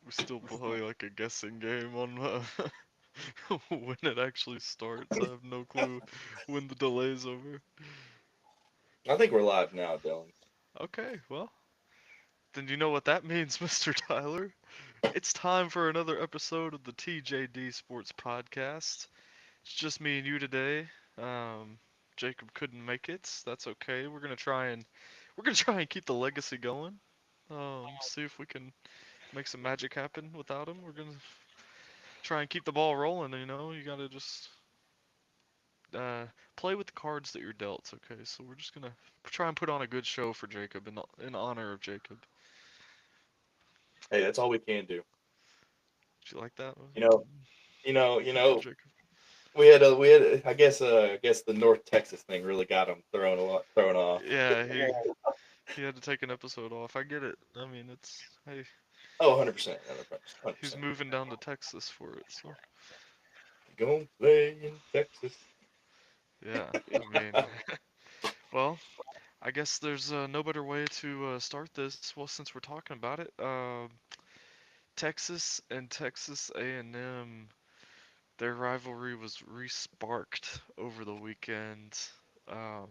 We still play like a guessing game on when it actually starts. I have no clue when the delay's over. I think we're live now, Dylan. Okay, well, then you know what that means, Mr. Tyler. It's time for another episode of the TJD Sports Podcast. It's just me and you today. Um, Jacob couldn't make it. That's okay. We're gonna try and keep the legacy going. See if we can make some magic happen without him. We're gonna try and keep the ball rolling. You know, you gotta just uh, play with the cards that you're dealt. Okay, so we're just gonna try and put on a good show for Jacob in honor of Jacob. Hey, that's all we can do. Do you like that? You know, Good for Jacob. I guess the North Texas thing really got him thrown off. Yeah, he had to take an episode off. I get it. I mean, it's hey, Oh, 100%, he's 100%. moving down to Texas for it. So Gonna play in Texas. yeah, I mean, well, I guess there's no better way to start this. Well, since we're talking about it, Texas and Texas A&M, their rivalry was re-sparked over the weekend. Um,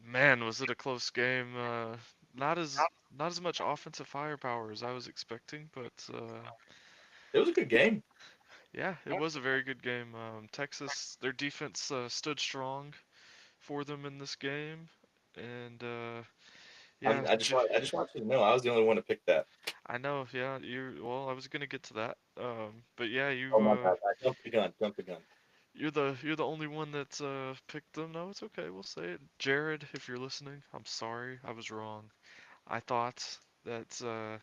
Man, was it a close game? Not as not as much offensive firepower as I was expecting, but It was a good game. yeah, it was a very good game. Texas, their defense stood strong for them in this game, and yeah, I just want you to know I was the only one to pick that. I know. Yeah, well, I was gonna get to that. But yeah, Oh my God! I jumped the gun. Jumped the gun. you're the only one that picked them. No, it's okay. We'll say it. Jared, if you're listening, I'm sorry. I was wrong. I thought that the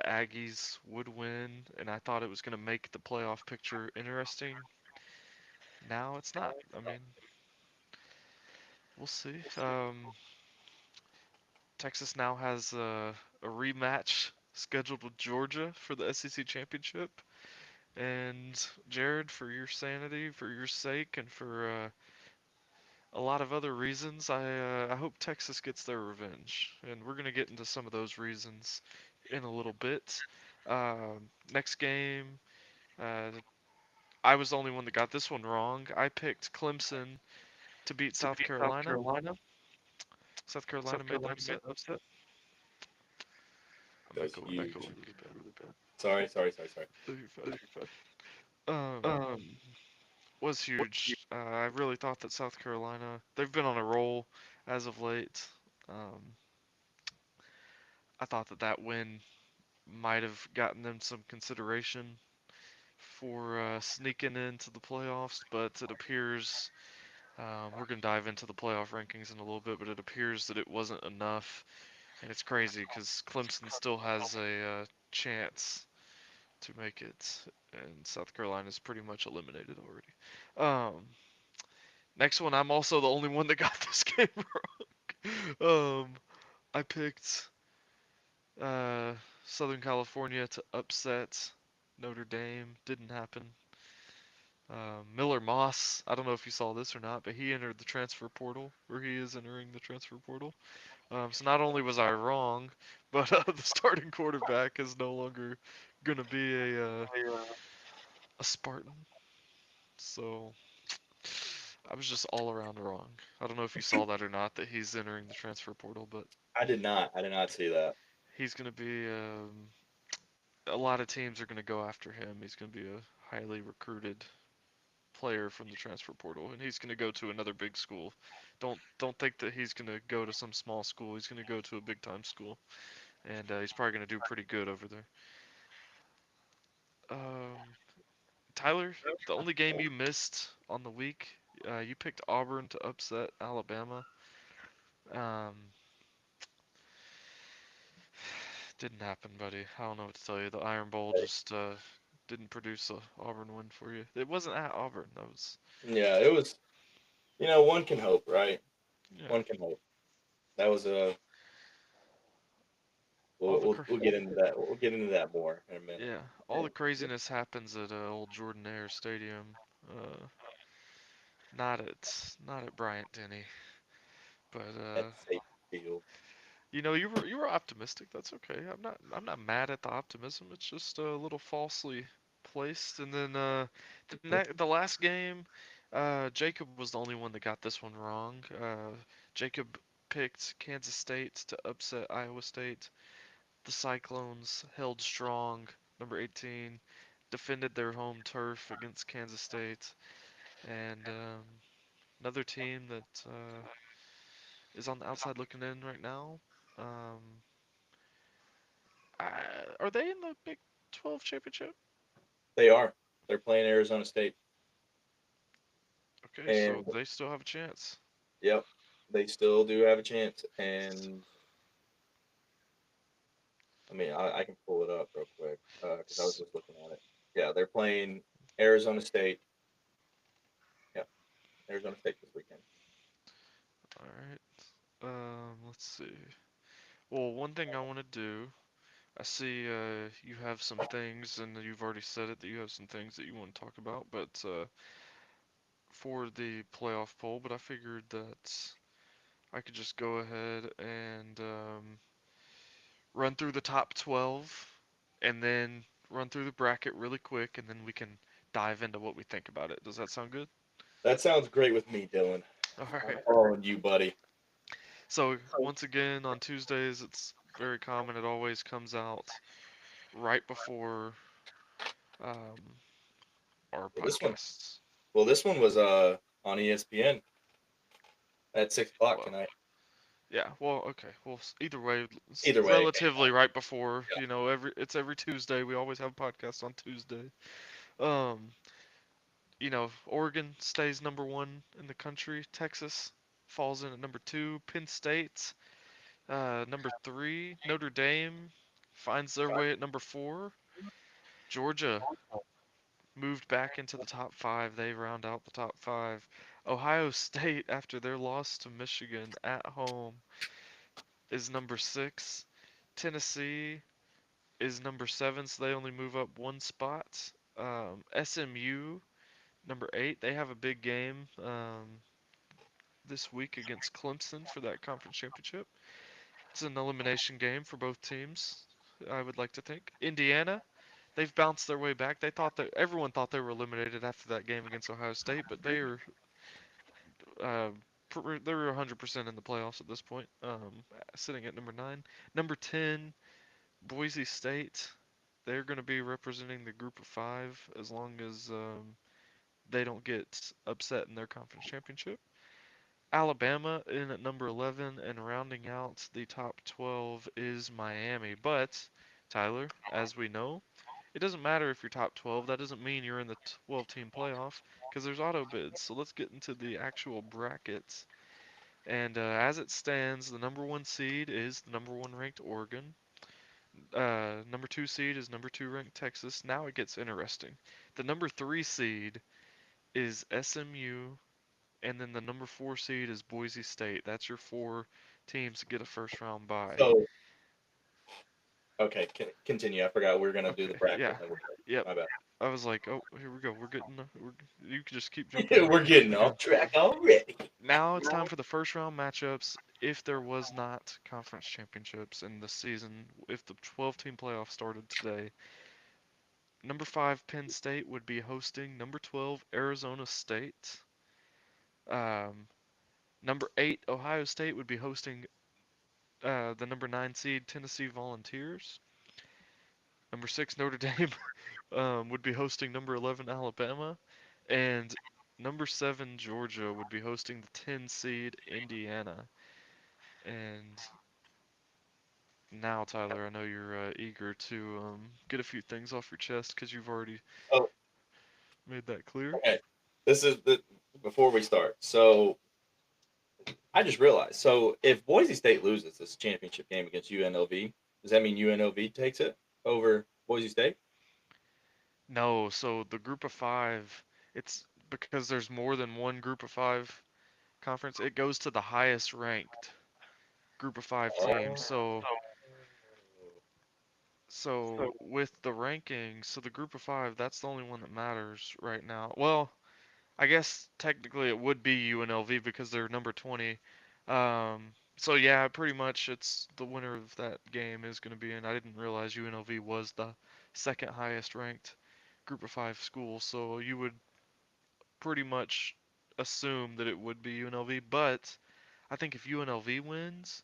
Aggies would win, and I thought it was going to make the playoff picture interesting. Now it's not. I mean, we'll see. Texas now has a rematch scheduled with Georgia for the SEC championship. And Jared, for your sanity, for your sake, and for a lot of other reasons, I hope Texas gets their revenge. And we're gonna get into some of those reasons in a little bit. Next game, uh, I was the only one that got this one wrong. I picked Clemson to beat South Carolina. South Carolina made the upset. I might That's go in huge. echo really bad. Sorry. No, you're fine. Was huge. I really thought that South Carolina, they've been on a roll as of late. Um, I thought that that win might have gotten them some consideration for sneaking into the playoffs, but it appears we're going to dive into the playoff rankings in a little bit, but it appears that it wasn't enough. And it's crazy because Clemson still has a chance to make it, and South Carolina's pretty much eliminated already. Next one, I'm also the only one that got this game wrong. I picked uh, Southern California to upset Notre Dame. Didn't happen. Miller Moss, I don't know if you saw this or not, but he entered the transfer portal, or he is entering the transfer portal. So not only was I wrong, but the starting quarterback is no longer gonna be a Spartan. So I was just all around wrong. I don't know if you saw that or not, that he's entering the transfer portal, but I did not. I did not see that. he's gonna be. A lot of teams are gonna go after him. He's gonna be a highly recruited player from the transfer portal, and he's gonna go to another big school. Don't think that he's gonna go to some small school. He's gonna go to a big time school, and he's probably gonna do pretty good over there. Um, Tyler, the only game you missed on the week, you picked Auburn to upset Alabama. Um, didn't happen, buddy. I don't know what to tell you. The Iron Bowl just didn't produce a Auburn win for you. It wasn't at Auburn. That was Yeah, it was. One can hope, right? yeah. One can hope. That was a. All We'll, the we'll, cra- we'll get into that. We'll get into that more in a minute. yeah, all the craziness happens at old Jordan Air Stadium. Uh, not at Bryant Denny, but At Safety Field. You were optimistic. That's okay. I'm not mad at the optimism. It's just a little falsely placed. And then the last game, Jacob was the only one that got this one wrong. Jacob picked Kansas State to upset Iowa State. The Cyclones held strong, number 18, defended their home turf against Kansas State, and another team that is on the outside looking in right now. Um, are they in the Big 12 championship? They are. They're playing Arizona State, Okay, so and they still have a chance. yep, they still do have a chance. And I mean, I can pull it up real quick because I was just looking at it. Yeah, they're playing Arizona State. Yeah, Arizona State this weekend. All right. Let's see. Well, one thing I want to do, I see you have some things, and you've already said it that you have some things that you want to talk about, but for the playoff poll. But I figured that I could just go ahead and run through the top 12, and then run through the bracket really quick, and then we can dive into what we think about it. Does that sound good? That sounds great with me, Dylan. All I'm right. following you, buddy. So once again, on Tuesdays, it's very common. It always comes out right before um, our Well, this one, podcasts. this one was on ESPN at 6 o'clock Well, tonight. yeah. Well, okay. Well, either way, it's Either way, relatively right before. Every Tuesday. We always have a podcast on Tuesday. Um, Oregon stays number one in the country. Texas falls in at number two. Penn State, number three. Notre Dame finds their way at number four. Georgia moved back into the top five. They round out the top five. Ohio State, after their loss to Michigan at home, is number six. Tennessee is number seven, so they only move up one spot. SMU, number eight, they have a big game this week against Clemson for that conference championship. It's an elimination game for both teams, I would like to think. Indiana, they've bounced their way back. They thought that everyone thought they were eliminated after that game against Ohio State, but uh, they're 100% in the playoffs at this point, sitting at number 9. Number 10, Boise State. They're going to be representing the group of 5 as long as they don't get upset in their conference championship. Alabama in at number 11, and rounding out the top 12 is Miami. But, Tyler, as we know, it doesn't matter if you're top 12. That doesn't mean you're in the 12-team playoff because there's auto bids. So let's get into the actual brackets. And as it stands, the number one seed is the number one ranked Oregon. Number two seed is number two ranked Texas. Now it gets interesting. The number three seed is SMU, and then the number four seed is Boise State. That's your four teams to get a first round bye. so okay, continue. I forgot we were gonna do the Okay, bracket. yeah, And then yep. my bad. I was like, oh, here we go. You can just keep jumping in. We're getting Okay. off track already. Now it's time for the first round matchups. If there was not conference championships in the season, if the 12-team playoff started today, number 5 Penn State would be hosting number 12 Arizona State. Um, Number 8 Ohio State would be hosting the number 9 seed Tennessee Volunteers. Number 6 Notre Dame would be hosting number 11 Alabama, and number 7 Georgia would be hosting the 10 seed Indiana. And now, Tyler, I know you're eager to get a few things off your chest because you've already Oh, made that clear. okay. This is the before we start. So I just realized. So if Boise State loses this championship game against UNLV, does that mean UNLV takes it over Boise State? No, so the group of 5, it's because there's more than one group of 5 conference, it goes to the highest ranked group of 5 teams. Oh. So with the rankings, so the group of 5, that's the only one that matters right now. Well, I guess technically it would be UNLV because they're number 20. So yeah, pretty much it's the winner of that game is going to be in. I didn't realize UNLV was the second highest ranked group of five school, so you would pretty much assume that it would be UNLV. But I think if UNLV wins,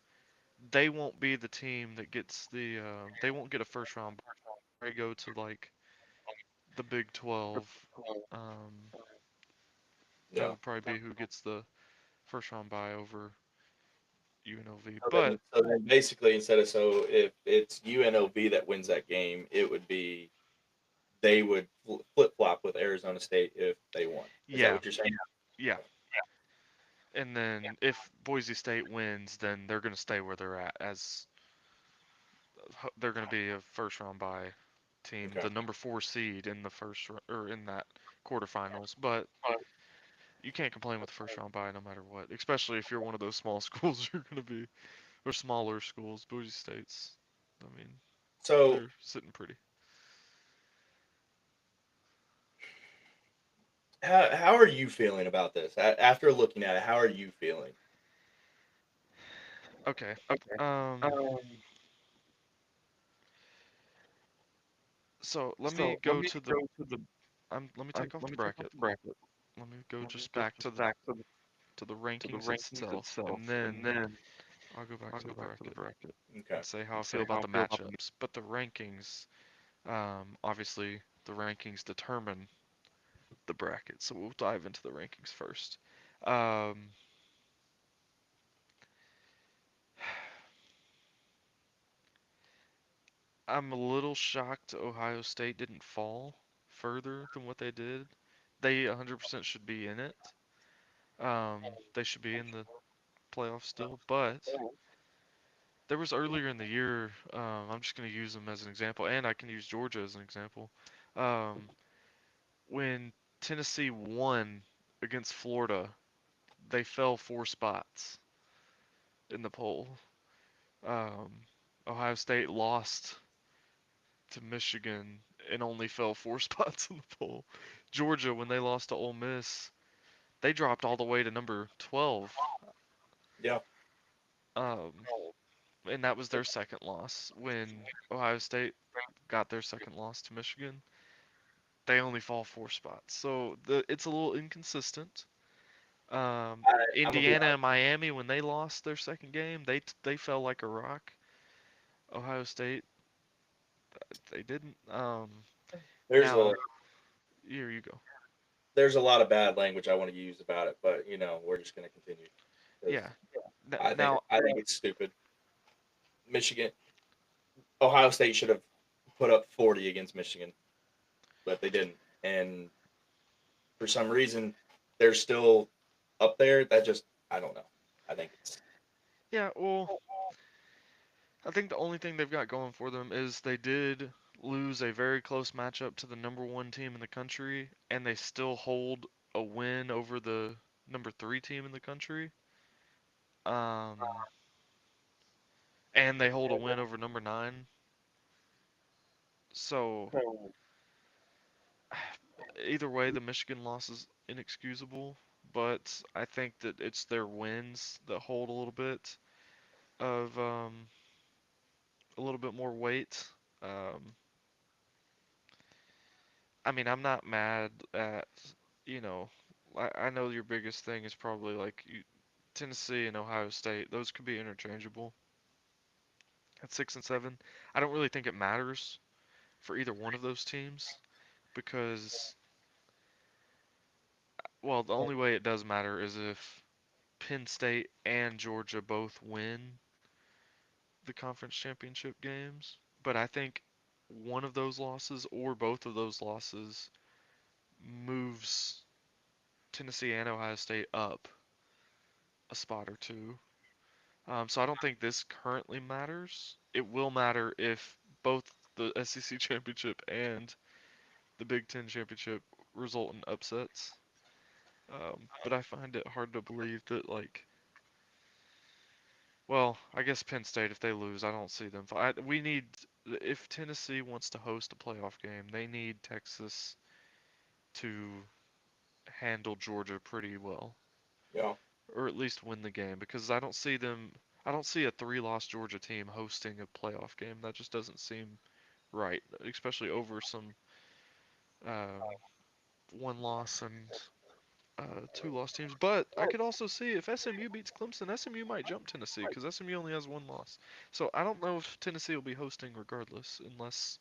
they won't be the team that gets the. They won't get a first round. They go to like the Big 12. Um, that Yeah. would probably be who gets the first round bye over UNLV. So But then basically, instead of so if it's UNLV that wins that game, it would be they would flip flop with Arizona State if they won. Is that yeah, what you're saying? yeah. And then if Boise State wins, then they're going to stay where they're at as they're going to be a first round bye team, Okay. the number 4 seed in the or in that quarterfinals. But you can't complain with the first round bye no matter what, especially if you're one of those small schools. You're going to be or smaller schools. Boise State's, I mean, So they're sitting pretty. how are you feeling about this? After looking at it, how are you feeling? Okay. Um. So let me go to the. Let me take off the bracket. Let me go just back to the rankings itself, and then I'll go back to the bracket Okay. and say how I feel about the matchups. But the rankings, obviously, the rankings determine the bracket. So we'll dive into the rankings first. Um, I'm a little shocked Ohio State didn't fall further than what they did. They 100% should be in it. They should be in the playoffs still, but there was earlier in the year. I'm just going to use them as an example, and I can use Georgia as an example. Um, when Tennessee won against Florida, they fell 4 spots in the poll. Um, Ohio State lost to Michigan and only fell 4 spots in the poll. Georgia, when they lost to Ole Miss, they dropped all the way to number 12. Yeah. Um, and that was their second loss. When Ohio State got their second loss to Michigan, they only fall 4 spots. So it's a little inconsistent. I'm gonna be Indiana honest. and Miami, when they lost their second game, they fell like a rock. Ohio State, they didn't. There's a Now here you go. there's a lot of bad language I want to use about it, but we're just gonna continue because Yeah. I think Now, I think it's stupid. Michigan, Ohio State should have put up 40 against Michigan, but they didn't, and for some reason they're still up there. That just I don't know. I think it's yeah. Well, I think the only thing they've got going for them is they did lose a very close matchup to the number 1 team in the country, and they still hold a win over the number 3 team in the country. Um, and they hold a win over number 9. So either way, the Michigan loss is inexcusable, but I think that it's their wins that hold of a little bit more weight. Um, I mean, I'm not mad at you know. I know your biggest thing is probably like Tennessee and Ohio State. Those could be interchangeable at 6 and 7. I don't really think it matters for either one of those teams because, well, the only way it does matter is if Penn State and Georgia both win the conference championship games. But I think one of those losses or both of those losses moves Tennessee and Ohio State up a spot or two. So I don't think this currently matters. It will matter if both the SEC championship and the Big Ten championship result in upsets. But I find it hard to believe that, like, well, I guess Penn State, if they lose, I don't see them. We need, if Tennessee wants to host a playoff game, they need Texas to handle Georgia pretty well. yeah. or at least win the game because I don't see them. I don't see a three-loss Georgia team hosting a playoff game. That just doesn't seem right, especially over some um, one loss and two loss teams. But I could also see if SMU beats Clemson, SMU might jump Tennessee because SMU only has one loss. So I don't know if Tennessee will be hosting regardless, unless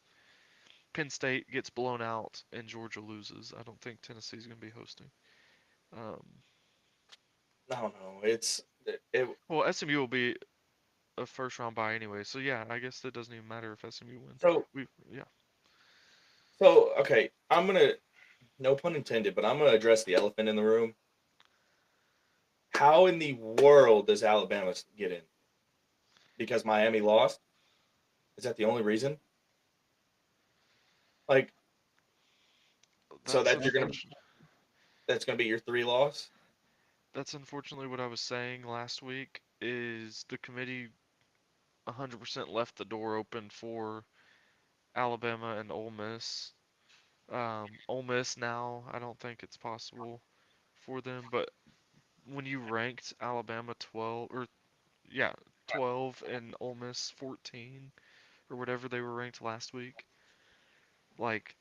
Penn State gets blown out and Georgia loses. I don't think Tennessee's going to be hosting. Um, No, no, it. well, SMU will be a first round bye anyway. So yeah, I guess that doesn't even matter if SMU win. So We yeah. okay, I'm gonna, no pun intended, but I'm gonna address the elephant in the room. How in the world does Alabama get in? Because Miami lost? Is that the only reason? Like, so That's that you're gonna unfortunate. that's gonna be your three loss? That's unfortunately what I was saying last week. Is the committee 100% left the door open for Alabama and Ole Miss. Ole Miss now, I don't think it's possible for them. But when you ranked Alabama 12 or yeah 12 and Ole Miss 14 or whatever they were ranked last week, like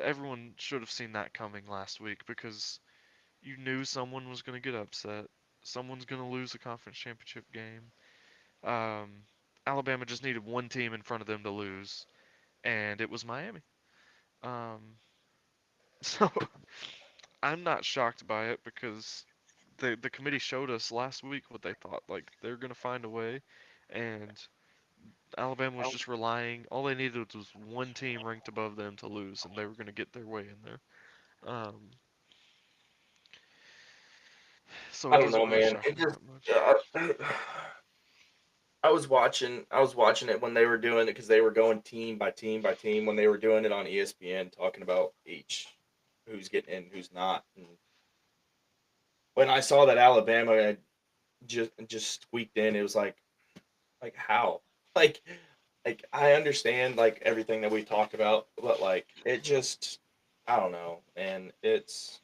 everyone should have seen that coming last week because you knew someone was going to get upset. Someone's going to lose the conference championship game. Um, Alabama just needed one team in front of them to lose, and it was Miami. Um, so I'm not shocked by it because the committee showed us last week what they thought. Like they're going to find a way, and Alabama was just relying. All they needed was one team ranked above them to lose, and they were going to get their way in there. Um, so I it don't doesn't know, really man. shock It me just that much. I was watching it when they were doing it because they were going team by team by team when they were doing it on ESPN, talking about each who's getting in, who's not. And when I saw that Alabama had just squeaked in, it was like how? Like I understand like everything that we talked about, but like it just I don't know, and it's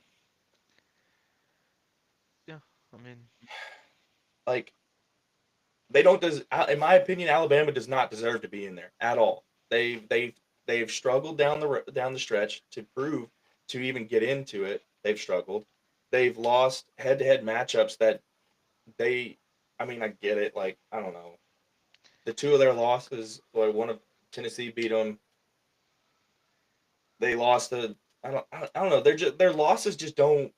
Yeah, I mean, like they don't in my opinion Alabama does not deserve to be in there at all. They've struggled down the stretch to prove to even get into it. They've struggled. They've lost head-to-head matchups that they I mean I get it, like I don't know. The two of their losses, or one of Tennessee beat them. They lost to I don't know. They're just their losses just don't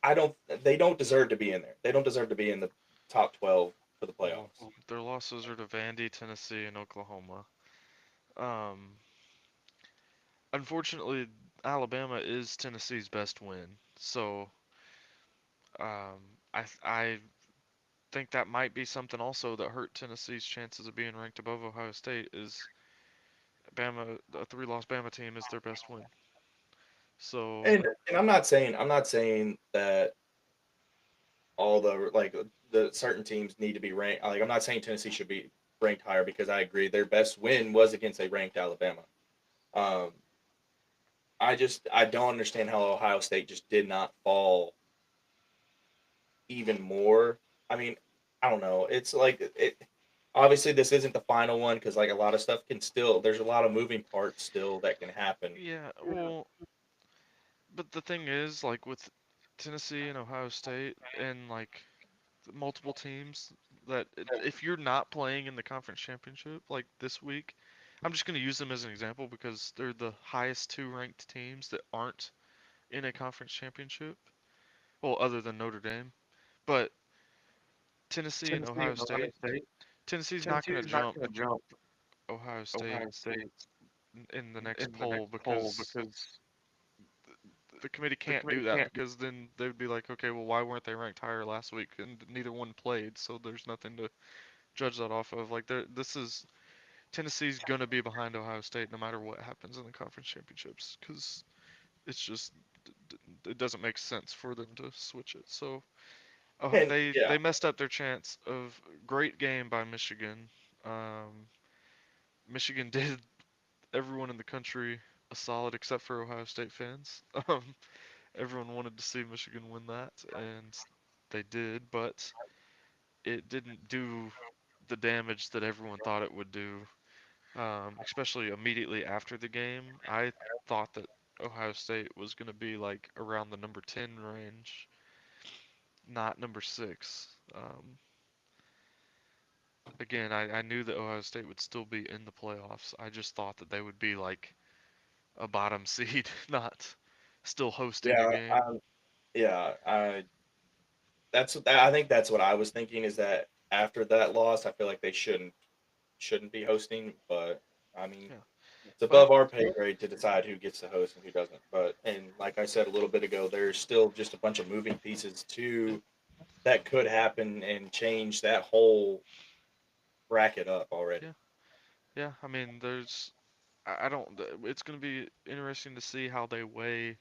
I don't they don't deserve to be in there. They don't deserve to be in the top 12 for the well, playoffs. their losses are to Vandy, Tennessee, and Oklahoma. Um, Unfortunately, Alabama is Tennessee's best win. So, I think that might be something also that hurt Tennessee's chances of being ranked above Ohio State is Bama, a three-loss Bama team is their best win. So, And I'm not saying that all the the certain teams need to be ranked. Like I'm not saying Tennessee should be ranked higher because I agree their best win was against a ranked Alabama. Um, I don't understand how Ohio State just did not fall even more. I mean, I don't know. It's like it. Obviously, this isn't the final one because like a lot of stuff can still. There's a lot of moving parts still that can happen. yeah, well, but the thing is, like with Tennessee and Ohio State and like multiple teams that if you're not playing in the conference championship like this week, I'm just going to use them as an example because they're the highest two ranked teams that aren't in a conference championship. Well, other than Notre Dame, but Tennessee and Ohio State. Tennessee's not going to jump Ohio State in the next poll because the committee can't do that because then they would be like, okay, well, why weren't they ranked higher last week? And neither one played, so there's nothing to judge that off of. Like, this is Tennessee's gonna be behind Ohio State no matter what happens in the conference championships because it's just it doesn't make sense for them to switch it. So And they yeah, messed up their chance of great game by Michigan. Um, Michigan did everyone in the country a solid except for Ohio State fans. Everyone wanted to see Michigan win that, and they did, but it didn't do the damage that everyone thought it would do. Especially immediately after the game, I thought that Ohio State was going to be like around the number 10 range, not number 6. Again, I knew that Ohio State would still be in the playoffs. I just thought that they would be like a bottom seed, not still hosting a Yeah, game. yeah. I think that's what I was thinking is that after that loss, I feel like they shouldn't be hosting. But I mean, Yeah, it's but above our pay grade to decide who gets to host and who doesn't. But and like I said a little bit ago, there's still just a bunch of moving pieces too that could happen and change that whole bracket up already. yeah, yeah. I mean, I don't. It's going to be interesting to see how they weigh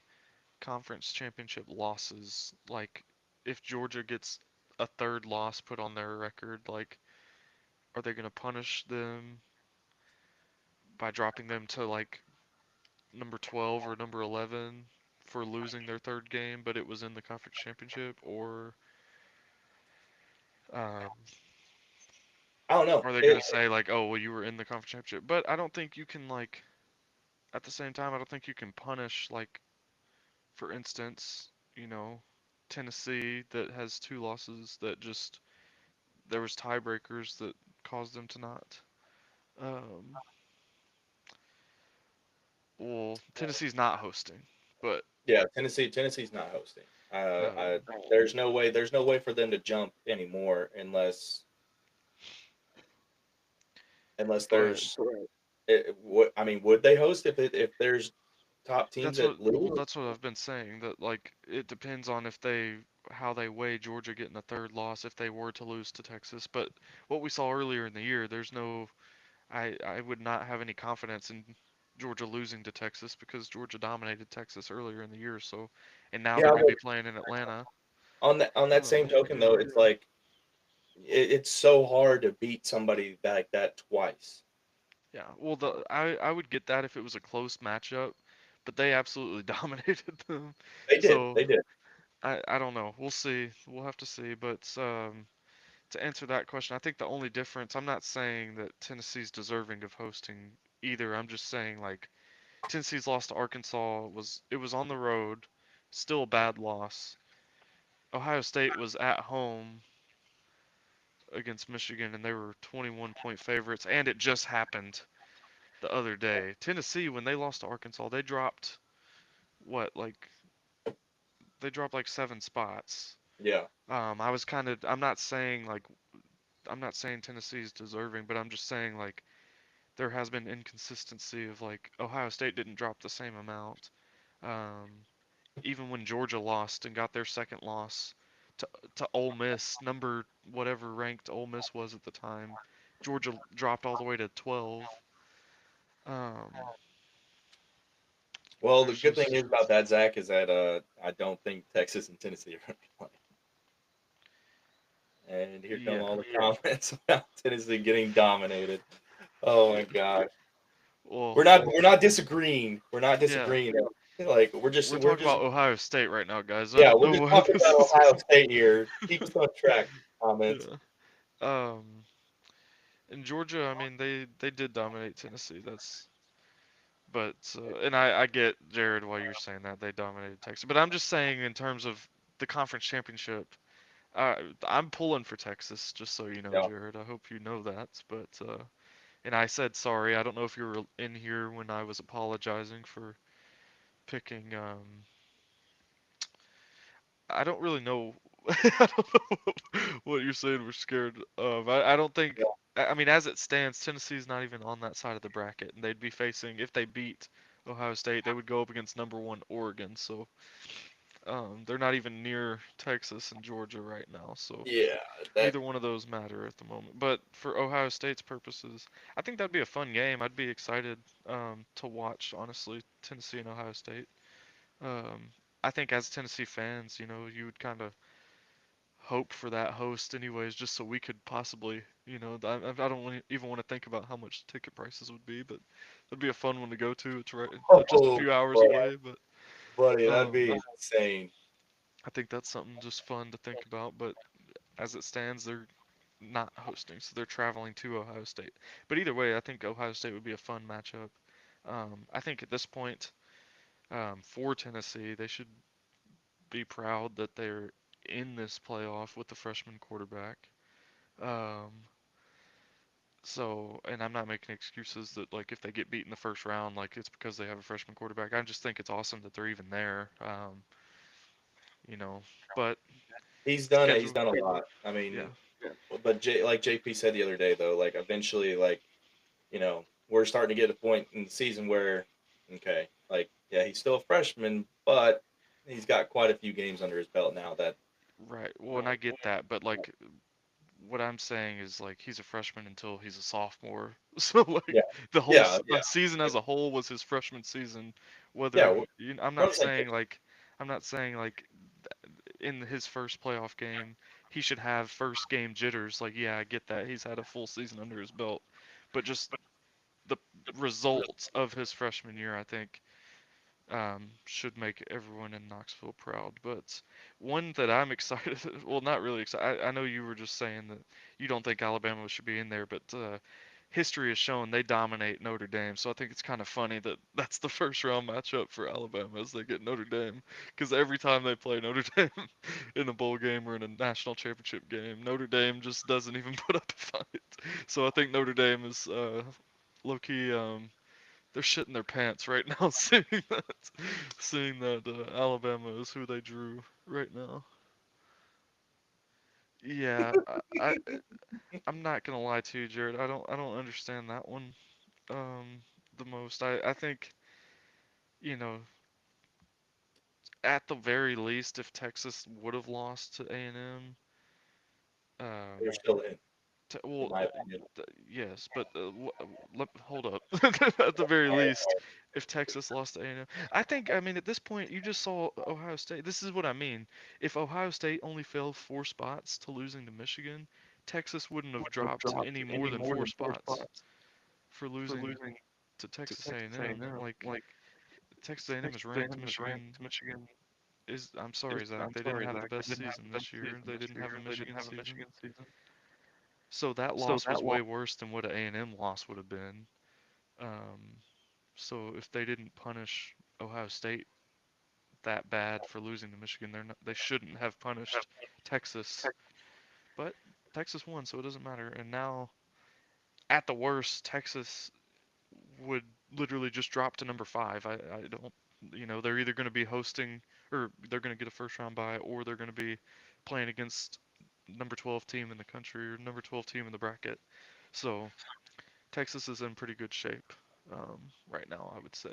conference championship losses. Like, if Georgia gets a third loss put on their record, like, are they going to punish them by dropping them to like number 12 or number 11 for losing their third game, but it was in the conference championship, or um, I don't know. are they going to say like, oh, well, you were in the conference championship? But I don't think you can like. At the same time, I don't think you can punish like, for instance, Tennessee that has 2 losses that just there was tiebreakers that caused them to not. Um, well, Tennessee's not hosting, but Yeah, Tennessee's not hosting. um, There's no way for them to jump anymore unless but there's what I mean, would they host if there's top teams that's what that lose? well that's what I've been saying, that like it depends on if they how they weigh Georgia getting a third loss if they were to lose to Texas. But what we saw earlier in the year, there's no I would not have any confidence in Georgia losing to Texas because Georgia dominated Texas earlier in the year. So, and now they're Yeah, going to but be playing in Atlanta. on that same token though, it's like it's so hard to beat somebody like that twice. Yeah, well, I would get that if it was a close matchup, but they absolutely dominated them. So They did. I don't know. We'll see. We'll have to see. But to answer that question, I think the only difference, I'm not saying that Tennessee's deserving of hosting either. I'm just saying like Tennessee's loss to Arkansas was on the road, still a bad loss. Ohio State was at home against Michigan and they were 21-point favorites, and it just happened the other day. Tennessee, when they lost to Arkansas, they dropped what like they dropped like 7 spots. Yeah. I'm not saying like I'm not saying Tennessee's deserving, but I'm just saying like there has been inconsistency of like Ohio State didn't drop the same amount. Um, Even when Georgia lost and got their second loss to Ole Miss, number whatever ranked Ole Miss was at the time, Georgia dropped all the way to 12. Um, Well, the there's good thing just is about that, Zach, is that I don't think Texas and Tennessee are going to be playing. And here come all yeah. the comments about Tennessee getting dominated. Oh my Yeah. God. Well, We're not disagreeing. We're not yeah. disagreeing. Like We're we're talking just about Ohio State right now, guys. I yeah, don't we're know just what talking this about is. Ohio State here. Keep us on track, comments. Yeah. Um, in Georgia, I mean, they did dominate Tennessee. But and I get Jared why you're saying that they dominated Texas. But I'm just saying in terms of the conference championship, I'm pulling for Texas, just so you know, Yeah. Jared. I hope you know that. But and I said sorry. I don't know if you were in here when I was apologizing for picking. I don't really know. I don't know what you're saying. We're scared of. I don't think. I mean, as it stands, Tennessee's not even on that side of the bracket, and they'd be facing if they beat Ohio State, they would go up against number 1 Oregon. So they're not even near Texas and Georgia right now. So Yeah, that neither one of those matter at the moment. But for Ohio State's purposes, I think that'd be a fun game. I'd be excited to watch, honestly, Tennessee and Ohio State. Um, I think as Tennessee fans, you would kind of hope for that host anyways, just so we could possibly, I don't even want to think about how much ticket prices would be, but it'd be a fun one to go to. It's right, just a oh few hours buddy, away, but buddy, that'd be um, insane. I think that's something just fun to think about, but as it stands, they're not hosting, so they're traveling to Ohio State. But either way, I think Ohio State would be a fun matchup. I think at this point, for Tennessee, they should be proud that they're in this playoff with the freshman quarterback. Um, and I'm not making excuses that like if they get beat in the first round, like it's because they have a freshman quarterback. I just think it's awesome that they're even there. You know, but He's done it. He's schedule, done a lot. I yeah, mean, but like JP said the other day, though, like eventually, like we're starting to get a point in the season where, okay, like yeah, he's still a freshman, but he's got quite a few games under his belt now. That right. Well, and I get that, but like what I'm saying is like he's a freshman until he's a sophomore. So like yeah, yeah, the yeah, season as a whole was his freshman season. yeah. Whether you know, We're on the same page. I'm not saying like in his first playoff game he should have first game jitters. Like yeah, I get that he's had a full season under his belt, but just the results of his freshman year, I think should make everyone in Knoxville proud. But one that I'm excited, well, not really excited. I know you were just saying that you don't think Alabama should be in there, but history has shown they dominate Notre Dame. So I think it's kind of funny that that's the first round matchup for Alabama as they get Notre Dame. Because every time they play Notre Dame in a bowl game or in a national championship game, Notre Dame just doesn't even put up a fight. So I think Notre Dame is low key. They're shitting their pants right now, seeing that Alabama is who they drew right now. Yeah, I'm not gonna lie to you, Jared. I don't understand that one the most. I think you know at the very least, if Texas would have lost to A&M, They're um, still in Well, my opinion. yes, but hold up. At the very least, if Texas lost to A&M, I think. I mean, at this point, you just saw Ohio State. This is what I mean. If Ohio State only fell 4 spots to losing to Michigan, Texas wouldn't have dropped any more than 4 spots for losing to Texas A&M. Like Texas A&M is ranked. Michigan is. I'm sorry, Zach. They didn't have the best season this year. They didn't have a Michigan season. So that loss was way worse than what an A&M loss would have been. Um, so if they didn't punish Ohio State that bad for losing to Michigan, they shouldn't have punished Texas. But Texas won, so it doesn't matter. And now, at the worst, Texas would literally just drop to number 5. I don't, they're either going to be hosting or they're going to get a first round bye, or they're going to be playing against number 12 team in the country or number 12 team in the bracket. So Texas is in pretty good shape right now, I would say.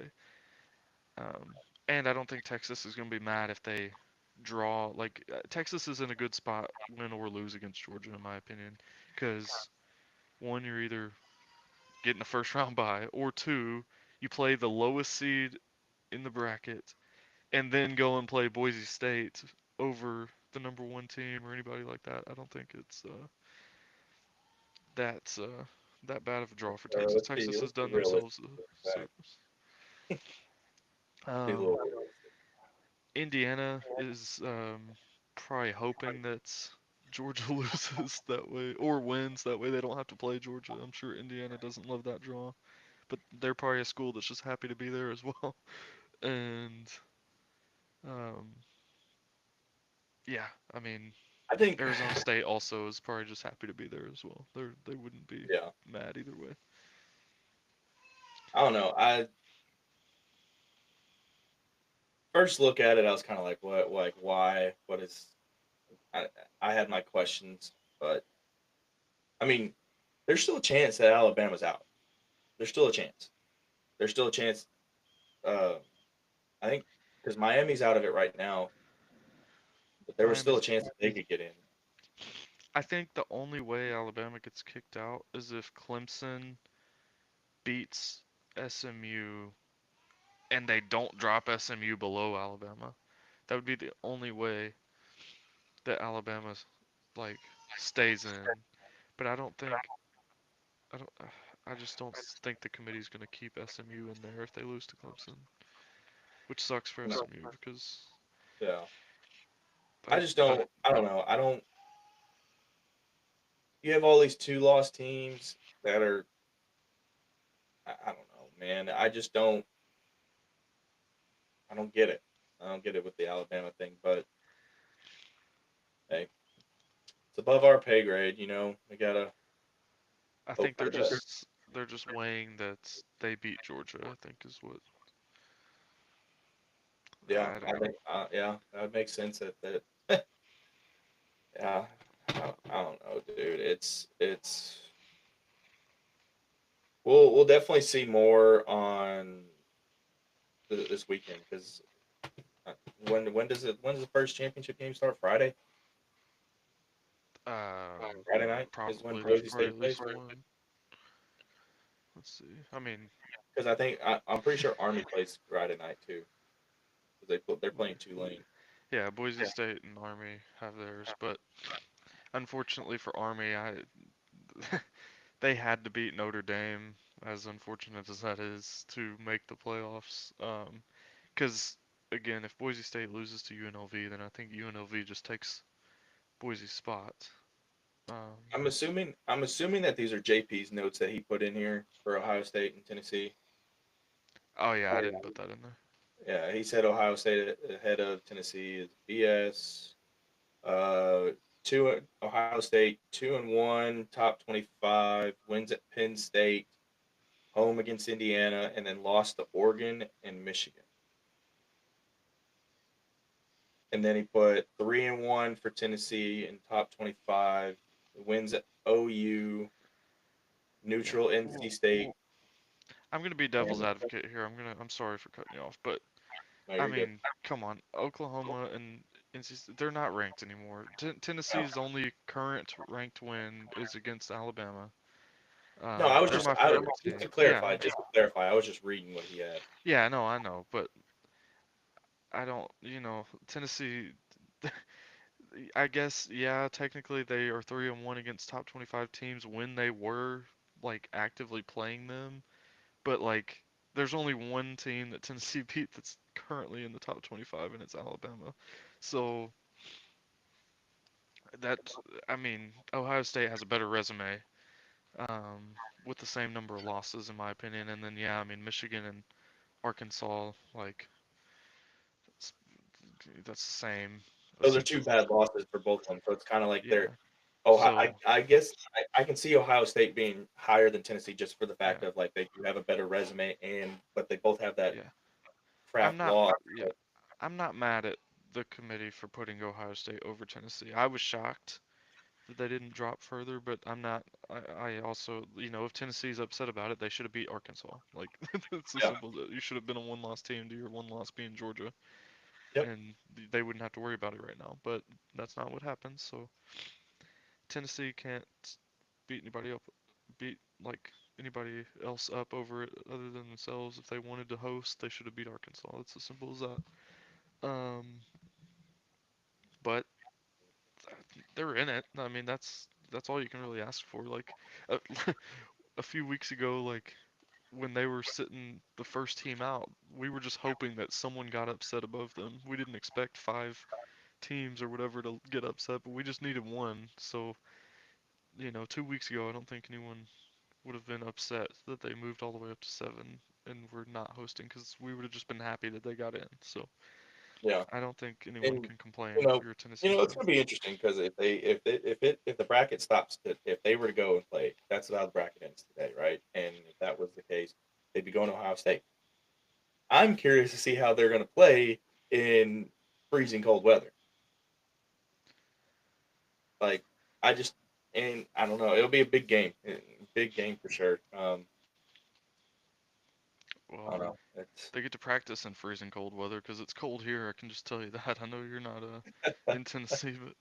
Um, and I don't think Texas is going to be mad if they draw. Like, Texas is in a good spot, win or lose against Georgia, in my opinion. Because, one, you're either getting a first round bye, or two, you play the lowest seed in the bracket and then go and play Boise State over the number 1 team or anybody like that. I don't think it's that's that bad of a draw for Texas. Texas has Let's be done realistic. themselves a Back. service. Be a Um, little realistic. Indiana is probably hoping that Georgia loses that way or wins that way they don't have to play Georgia. I'm sure Indiana doesn't love that draw, but they're probably a school that's just happy to be there as well. And um, yeah, I mean I think, Arizona State also is probably just happy to be there as well. They wouldn't be yeah. mad either way. I don't know. I first look at it, I was kind of like, what, like, why? What is? I I had my questions, but I mean, there's still a chance that Alabama's out. There's still a chance. There's still a chance. Uh, I think because Miami's out of it right now, but there was still a Miami's. chance that they could get in. I think the only way Alabama gets kicked out is if Clemson beats SMU and they don't drop SMU below Alabama. That would be the only way that Alabama like stays in. But I don't I just don't think the committee's going to keep SMU in there if they lose to Clemson, which sucks for No, SMU because yeah. I just don't. I don't know. I don't. You have all these two-loss teams that are. I don't know, man. I just don't. I don't get it. I don't get it with the Alabama thing. But hey, it's above our pay grade. We gotta I hope think for the best. they're just weighing that they beat Georgia, I think is what Yeah, I don't I know. think. Yeah, that would make sense. That. Yeah, I don't know, dude. It's. We'll definitely see more on this weekend because when does the first championship game start? Friday. Friday night is when Probably there's Boise probably State at plays. least one. Let's see. I mean, Because I'm pretty sure Army plays Friday night too. Because they're playing Tulane. yeah, Boise State and Army have theirs, but unfortunately for Army, I they had to beat Notre Dame, as unfortunate as that is, to make the playoffs. Because again, if Boise State loses to UNLV, then I think UNLV just takes Boise's spot. Um, I'm assuming that these are JP's notes that he put in here for Ohio State and Tennessee. oh yeah, I didn't put that in there. Yeah, he said Ohio State ahead of Tennessee is BS. Uh, two Ohio State 2-1, top 25, wins at Penn State, home against Indiana, and then lost to Oregon and Michigan. And then he put 3-1 for Tennessee in top 25, wins at OU, Yeah. neutral NC State. I'm gonna be devil's And advocate here. I'm sorry for cutting you off, but no, I you're good. mean, come on, Oklahoma and NC, they're not ranked anymore. Tennessee's only current ranked win is against Alabama. No, I was They're just my I favorite just to team. Yeah, I clarify, know. I was just reading what he had. Yeah, no, I know, but I don't. Tennessee. I guess yeah, technically they are 3-1 against top 25 teams when they were like actively playing them, but like there's only one team that Tennessee beat that's currently in the top 25 and it's Alabama. So that I mean, Ohio State has a better resume um, with the same number of losses in my opinion, and then yeah, I mean Michigan and Arkansas like it's, that's the same Those are two essentially. bad losses for both of them. So it's kind of like they're Yeah. Ohio. I, So I guess I can see Ohio State being higher than Tennessee just for the yeah, fact of like they do have a better resume but they both have that yeah. crap I'm not loss. yeah, I'm not mad at the committee for putting Ohio State over Tennessee. I was shocked that they didn't drop further, but I'm not. I also, if Tennessee's upset about it, they should have beat Arkansas. Like it's as Yeah. simple as that. You should have been a one-loss team to your one loss being Georgia, Yep. and they wouldn't have to worry about it right now. But that's not what happened. So Tennessee can't beat anybody up, beat like anybody else up over it other than themselves. If they wanted to host, they should have beat Arkansas. It's as simple as that. But they're in it. I mean, that's all you can really ask for. Like a, a few weeks ago, like when they were sitting the first team out, we were just hoping that someone got upset above them. We didn't expect five teams or whatever to get upset, but we just needed one. So, 2 weeks ago, I don't think anyone would have been upset that they moved all the way up to seven and we're not hosting because we would have just been happy that they got in. So, Yeah. I don't think anyone And can complain you if know, you're a Tennessee it's fan. gonna be interesting because if the bracket stops if they were to go and play, that's how the bracket ends today, right? And if that was the case, they'd be going to Ohio State. I'm curious to see how they're gonna play in freezing cold weather. Like I just and I don't know, it'll be a big game for sure. I don't Well, know. It's they get to practice in freezing cold weather because it's cold here. I can just tell you that. I know you're not in Tennessee, but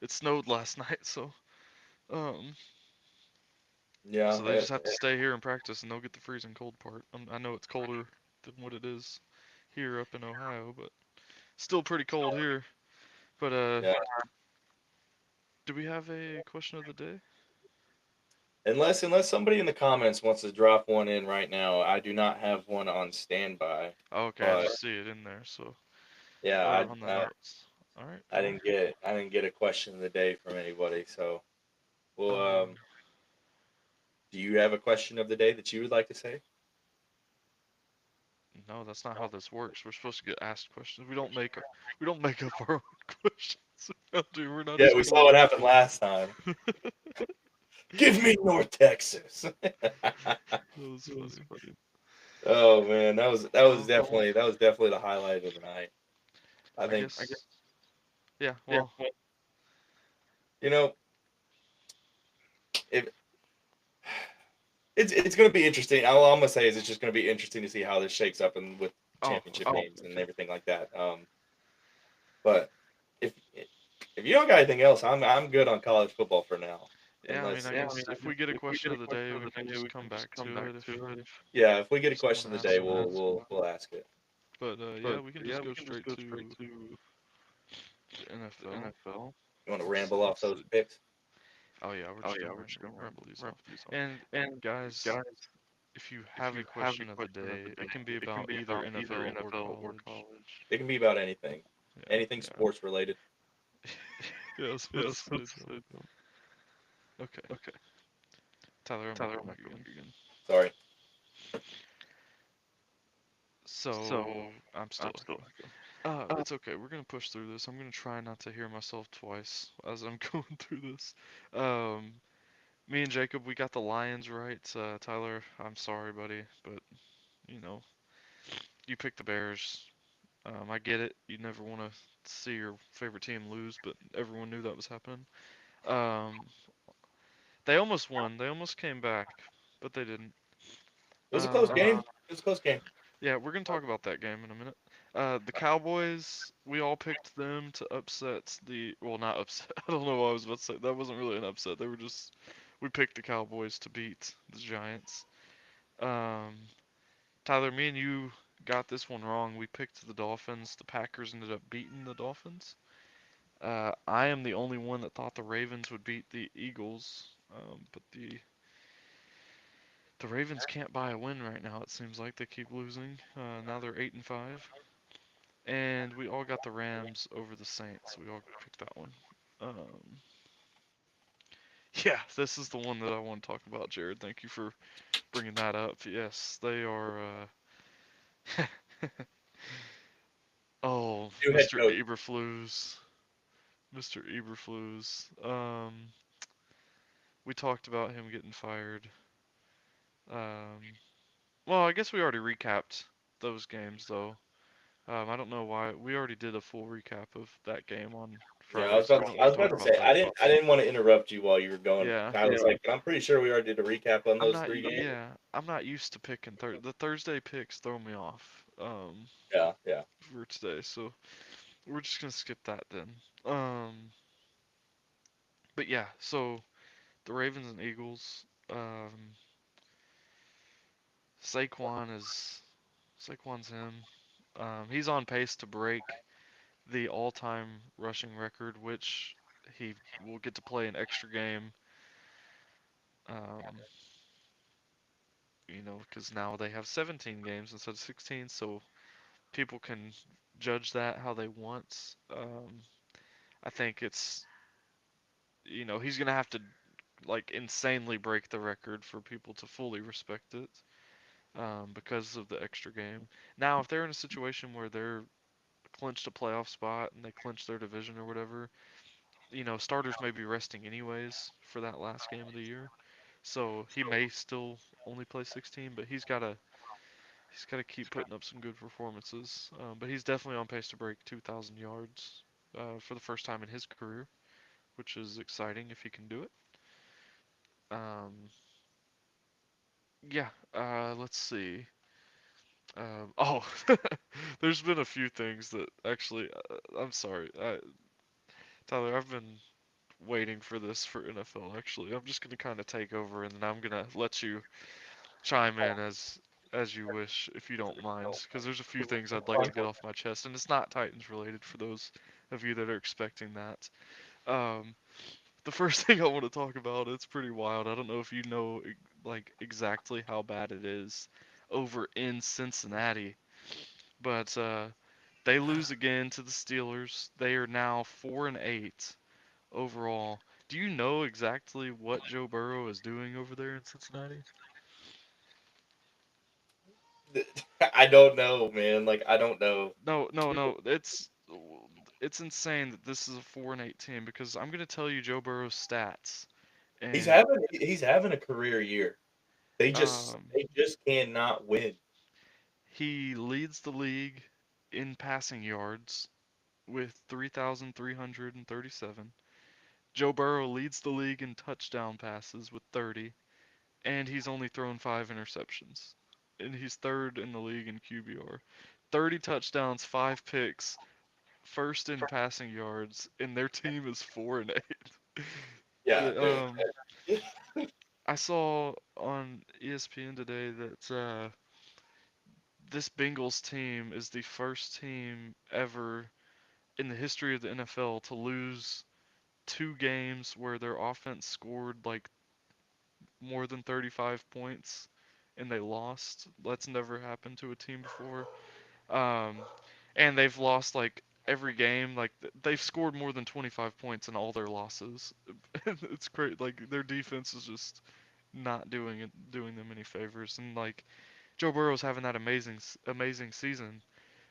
it snowed last night, um, yeah, so they just have to stay here and practice, and they'll get the freezing cold part. I know it's colder than what it is here up in Ohio, but still pretty cold here. But yeah. do we have a question of the day? Unless somebody in the comments wants to drop one in right now, I do not have one on standby. Oh, okay, I But just see it in there, so yeah, or on the I notes. All right, I cool. didn't get a question of the day from anybody. So, well, Um, do you have a question of the day that you would like to say? no, that's not how this works. We're supposed to get asked questions. We don't make up our own questions. Dude, we're not Yeah, as we saw cool what as. happened last time. Give me North Texas. That was funny. Oh man, Well, that was definitely the highlight of the night. I I think guess. Yeah. Well. you know if it's going to be interesting. All I'm gonna say is it's just going to be interesting to see how this shakes up and with Oh, championship okay. games and everything like that. But if you don't got anything else, I'm good on college football for now. Yeah. I mean, Unless I guess if we get a question of the day, we can just come back to it yeah, if we get a if someone question of the asks day, one. we'll ask it. But yeah, we can just go straight to the NFL. You want to Let's ramble off let's those see. picks? Oh yeah, we're just gonna ramble these off. And guys, if you have a question of the day, it can be about either NFL or college. It can be about anything, Yeah, anything yeah. sports related. Yeah, I was about to say, Joe. Okay, Tyler, I'm gonna come back again. Sorry. So I'm still echoing. It's okay. We're gonna push through this. I'm gonna try not to hear myself twice as I'm going through this. Um, Me and Jacob, we got the Lions right. Tyler, I'm sorry, buddy, but you know, you picked the Bears. I get it. You never want to see your favorite team lose, but everyone knew that was happening. Um, they almost won. They almost came back, but they didn't. It was a close Um, game. It was a close game. yeah, we're gonna talk about that game in a minute. The Cowboys, we all picked them to upset the. Well, not upset. I don't know what I was about to say. That wasn't really an upset. They were just. We picked the Cowboys to beat the Giants. Um, Tyler, me and you got this one wrong. We picked the Dolphins. The Packers ended up beating the Dolphins. I am the only one that thought the Ravens would beat the Eagles, but the Ravens can't buy a win right now. It seems like they keep losing. Now they're 8-5, and we all got the Rams over the Saints. We all picked that one. Um, yeah, this is the one that I want to talk about, Jared. Thank you for bringing that up. Yes, they are. Oh, New head Mr. coach. Eberflus. Mr. Eberflus. We talked about him getting fired. Um, well, I guess we already recapped those games though. I don't know why we already did a full recap of that game on Yeah, Friday, so we don't I need to was talk about to about say that. I didn't want to interrupt you while you were going. Yeah, I was like, but I'm pretty sure we already did a recap on I'm those not. three games. Yeah, I'm not used to picking the Thursday picks throw me off. Yeah, yeah. For today, so we're just gonna skip that then. Um, but yeah, so the Ravens and Eagles. Saquon is Saquon's him. He's on pace to break the all-time rushing record, which he will get to play an extra game. Um, because now they have 17 games instead of 16, so people can judge that how they want. I think he's gonna have to like insanely break the record for people to fully respect it, because of the extra game. Now, if they're in a situation where they're clinched a playoff spot and they clinch their division or whatever, starters may be resting anyways for that last game of the year. So he may still only play 16, but he's got to keep putting up some good performances. But he's definitely on pace to break 2,000 yards for the first time in his career, which is exciting if he can do it. Um, yeah, let's see. Oh, there's been a few things that actually, I'm sorry, Tyler, I've been waiting for this for NFL actually. I'm just gonna kind of take over and then I'm gonna let you chime in as you wish if you don't mind, because there's a few things I'd like to get off my chest, and it's not Titans related for those of you that are expecting that. Um, the first thing I want to talk about, it's pretty wild. I don't know if you know like exactly how bad it is over in Cincinnati, but They lose again to the Steelers. They are now 4-8 overall. Do you know exactly what Joe Burrow is doing over there in Cincinnati? I don't know, man. Like I don't know. No, no, no. It's insane that this is a 4-8 team because I'm gonna tell you Joe Burrow's stats, and He's having a career year. um, They just cannot win. he leads the league in passing yards with 3,337. Joe Burrow leads the league in touchdown passes with 30, and he's only thrown 5 interceptions. And he's third in the league in QBR. 30 touchdowns, 5 picks, first in passing yards, and their team is 4-8. Yeah, The, dude. I saw on ESPN today that this Bengals team is the first team ever in the history of the NFL to lose 2 games where their offense scored like more than 35 points and they lost. That's never happened to a team before. Um, and they've lost like every game. Like they've scored more than 25 points in all their losses. It's great. Like their defense is just not doing them any favors. And like Joe Burrow's having that amazing season,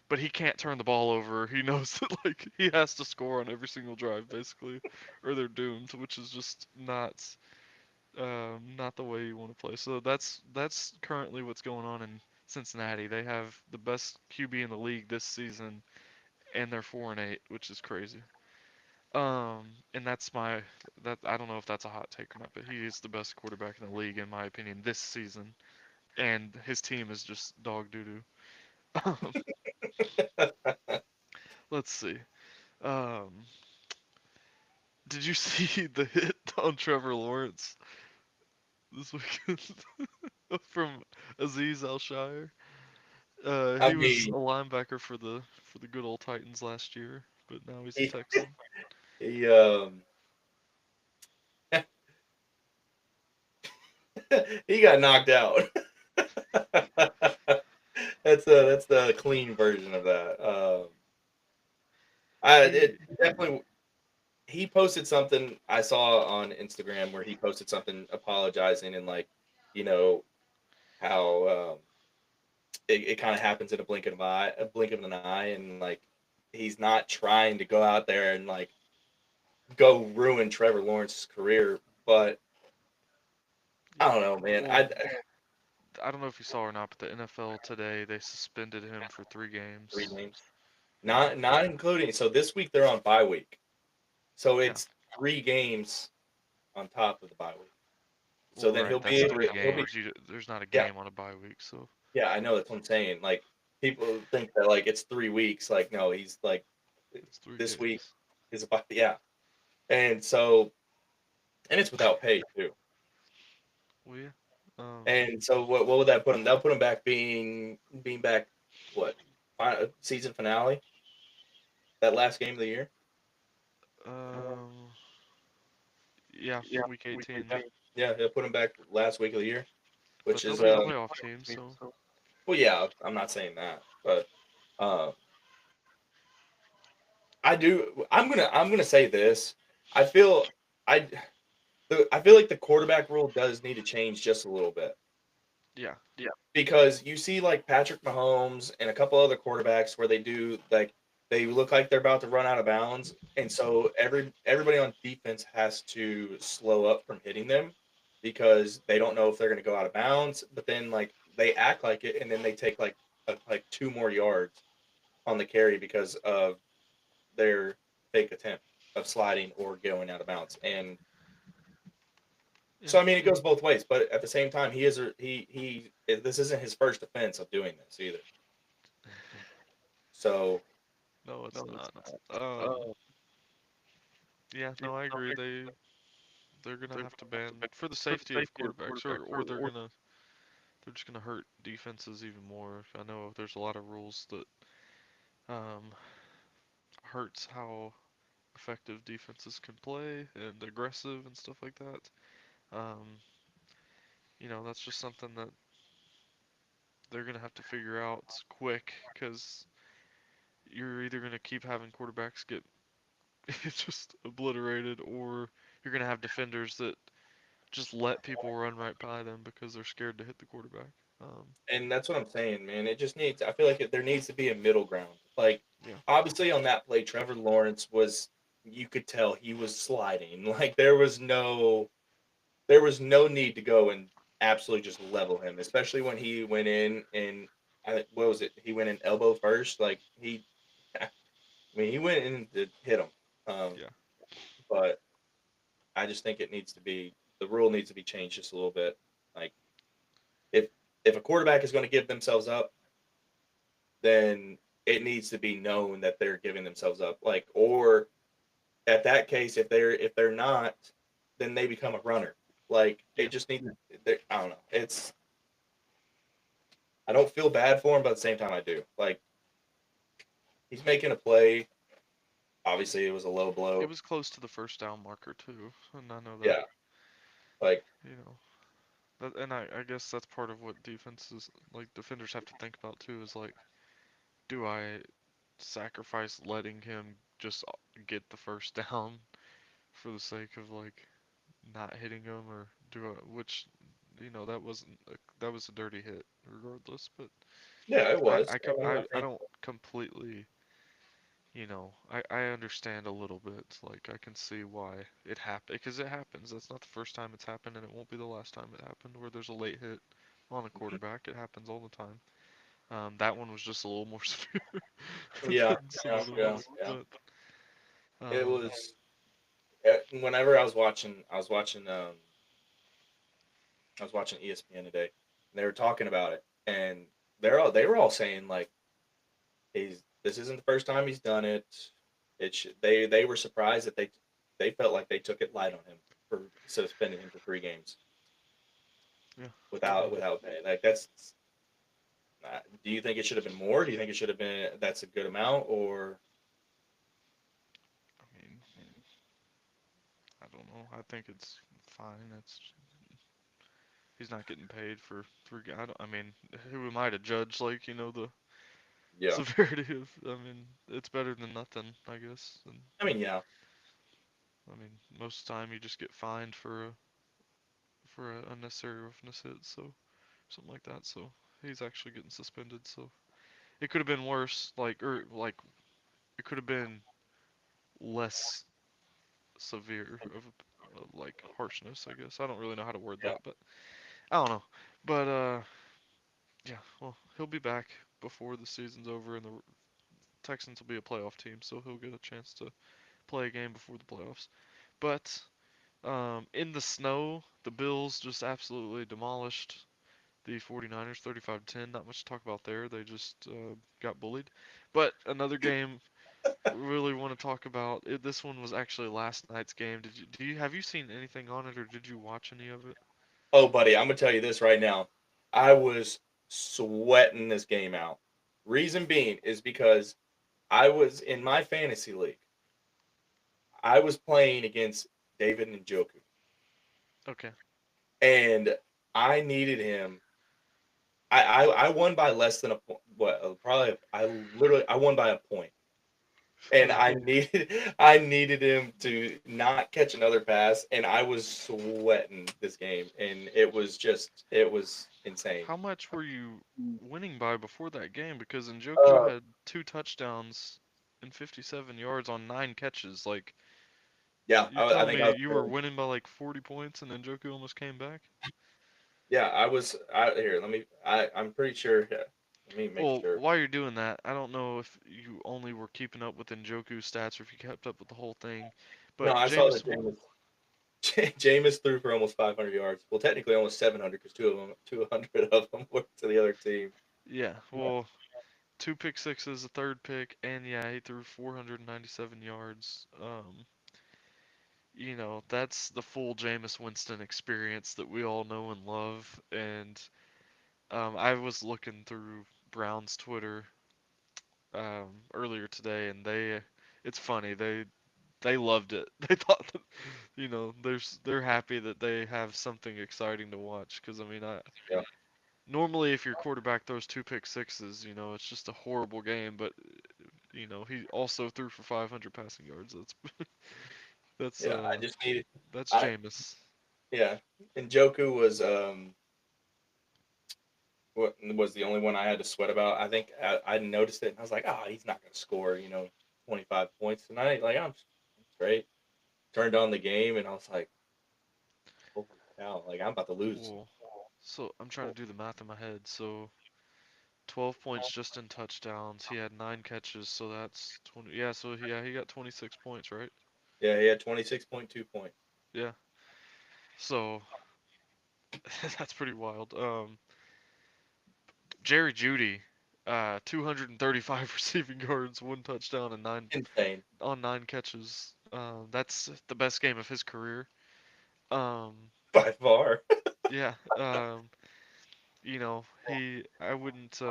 but he can't turn the ball over. He knows that like he has to score on every single drive basically, or they're doomed, which is just not the way you want to play. So that's currently what's going on in Cincinnati. They have the best QB in the league this season, and they're 4-8, which is crazy. And that's my that I don't know if that's a hot take or not, but he is the best quarterback in the league in my opinion this season, and his team is just dog doo doo. Let's see. Um, did you see the hit on Trevor Lawrence this weekend from Aziz Al-Shire? I He was a mean, linebacker for the good old Titans last year, but now he's a he Texan. he he got knocked out. That's the clean version of that. I He it definitely he posted something I saw on Instagram where he posted something apologizing and like, you know, how it kind of happens in a blink of an eye, and like he's not trying to go out there and like go ruin Trevor Lawrence's career, but I yeah, don't know, man. well, I don't know if you saw or not, but the NFL today they suspended him for 3 3 games. games, Yeah, not including. So this week they're on bye week, so yeah. it's 3 games on top of the bye week. So Well, then right, he'll that's be three he'll be games. There's not a yeah, game on a bye week, so yeah. I know that's what I'm saying. Like people think that like it's 3 weeks. Like no, he's like it's three this week games. is about yeah, and so and it's without pay too. Well, yeah. And so what would that put him? That'll put him back being back what season finale, that last game of the year. Um, yeah, week 18, Yeah, yeah, he'll put him back last week of the year, which but they'll is be a playoff team, so well, yeah. I'm not saying that, but uh, I do. I'm gonna say this. I feel I I feel like the quarterback rule does need to change just a little bit. yeah, Yeah. Because you see like Patrick Mahomes and a couple other quarterbacks where they do like they look like they're about to run out of bounds, and so everybody on defense has to slow up from hitting them because they don't know if they're going to go out of bounds. But then like they act like it, and then they take like 2 more yards on the carry because of their fake attempt of sliding or going out of bounds. And yeah. so I mean, it goes both ways, but at the same time, he this isn't his first offense of doing this either. So No, it's not. Yeah, no, I agree. They're gonna have to ban for the safety of quarterbacks, or they're just gonna hurt defenses even more. I know there's a lot of rules that um hurts how effective defenses can play and aggressive and stuff like that. Um, that's just something that they're gonna have to figure out quick because you're either gonna keep having quarterbacks get just obliterated, or you're gonna have defenders that just let people run right by them because they're scared to hit the quarterback. And that's what I'm saying, man. It just needs. I feel like there needs to be a middle ground. Like Yeah, obviously on that play, Trevor Lawrence was. You could tell he was sliding. Like there was no need to go and absolutely just level him, especially when he went in and what was it? He went in elbow first. Like he, I mean, he went in to hit him. Um, yeah, but I just think it needs to be the rule needs to be changed just a little bit. Like if if a quarterback is going to give themselves up, then it needs to be known that they're giving themselves up. Like or at that case, if they're not, then they become a runner. Like it yeah. just needs. I don't know. It's I don't feel bad for him, but at the same time, I do. Like he's making a play. Obviously, it was a low It blow. was close to the first down marker too, and I know that. Yeah, like You know, and I guess that's part of what defenses like defenders have to think about too. Is like, do I sacrifice letting him just get the first down for the sake of like not hitting him, or do I, which that wasn't that was a dirty hit regardless, but yeah, it I was. I And I'm not I saying don't completely, I understand a little bit. Like I can see why it happened, because it happens. That's not the first time it's happened, and it won't be the last time it happened where there's a late hit on a quarterback. It happens all the time. That one was just a little more severe yeah, than some yeah, other yeah, ones, yeah. but It um, was. Whenever I was watching ESPN today, and they were talking about it, and they were all saying like he's this isn't the first time he's done it. They were surprised that they felt like they took it light on him for suspending him for 3 games yeah. I without mean, without pay. Like that's. Do you think it should have been more? Do you think it should have been that's a good amount or I mean, I don't know. I think it's fine. It's He's not getting paid for three. I mean, who am I to judge? Like, the yeah? severity of. I mean, it's better than nothing, I guess. And I mean, yeah, I mean, most of the time you just get fined for a unnecessary roughness hit, so something like that. So he's actually getting suspended. So it could have been worse. Like it could have been less severe of like harshness, I guess. I don't really know how to word yeah. that, but I don't know. But yeah, well, he'll be back before the season's over, and the Texans will be a playoff team, so he'll get a chance to play a game before the playoffs. But in the snow, the Bills just absolutely demolished the 49ers 35-10. Not much to talk about there. They just got bullied. But another game we really want to talk about. This one was actually last night's game. Have you seen anything on it, or did you watch any of it? Oh, buddy, I'm gonna tell you this right now. I was sweating this game out. Reason being is because I was in my fantasy league. I was playing against David Njoku, Okay. and I needed him. I won by less than a point. What? Probably. I won by a point, and Yeah. I needed him to not catch another pass, and I was sweating this game, and it was insane. How much were you winning by before that game? Because Njoku Uh, had two touchdowns and 57 yards on 9 catches. Like, yeah, you're I telling think I me was. you were winning by like 40 points and Njoku almost came back? Yeah, I was. Here, let me. I'm pretty sure. Yeah, let me make Well, sure. while you're doing that, I don't know if you only were keeping up with Njoku's stats or if you kept up with the whole thing, No, but I saw James, that Jameis threw for almost 500 yards. Well, technically almost 700 because 200 of them went to the other team. yeah, well, two pick sixes, a third pick, and yeah, he threw 497 yards. That's the full Jameis Winston experience that we all know and love. And I was looking through Brown's Twitter earlier today, and it's funny, they loved it. They thought that, they're happy that they have something exciting to watch. Because I mean, Yeah, normally if your quarterback throws two pick sixes, it's just a horrible game. But he also threw for 500 passing yards. That's Yeah, I uh just needed. that's I Jameis. Yeah, and Joku was the only one I had to sweat about. I think I noticed it and I was like, oh, he's not going to score, 25 points tonight. Like I'm straight. Turned on the game and I was like, holy cow! Like I'm about to lose. Well, so I'm trying to do the math in my head. So 12 points just in touchdowns. He had 9 catches, so that's 20. Yeah, so yeah, he got 26 points, right? Yeah, he had 26.2 points. Yeah. So that's pretty wild. Jerry Judy, 235 receiving yards, 1 touchdown, and Insane. 9 catches. That's the best game of his career. Um, By far. yeah. I wouldn't,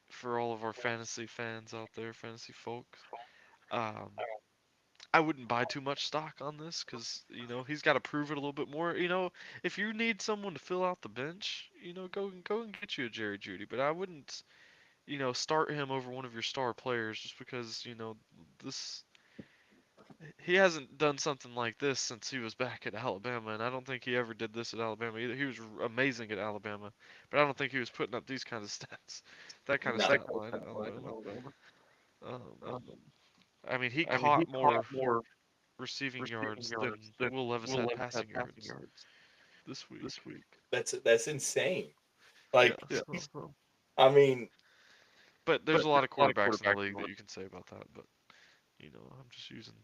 for all of our fantasy fans out there, fantasy folk, um, I wouldn't buy too much stock on this because, he's got to prove it a little bit more. If you need someone to fill out the bench, go and get you a Jerry Judy. But I wouldn't, start him over one of your star players just because, this he hasn't done something like this since he was back at Alabama, and I don't think he ever did this at Alabama either. He was amazing at Alabama, but I don't think he was putting up these kind of stats, that kind of No. stat line at Alabama. Um, I mean, he caught more receiving yards than Will Levis had passing yards this week. That's insane. Yeah, Like, so I mean, but there's a lot of quarterbacks in the league that you can say about that. But I'm just using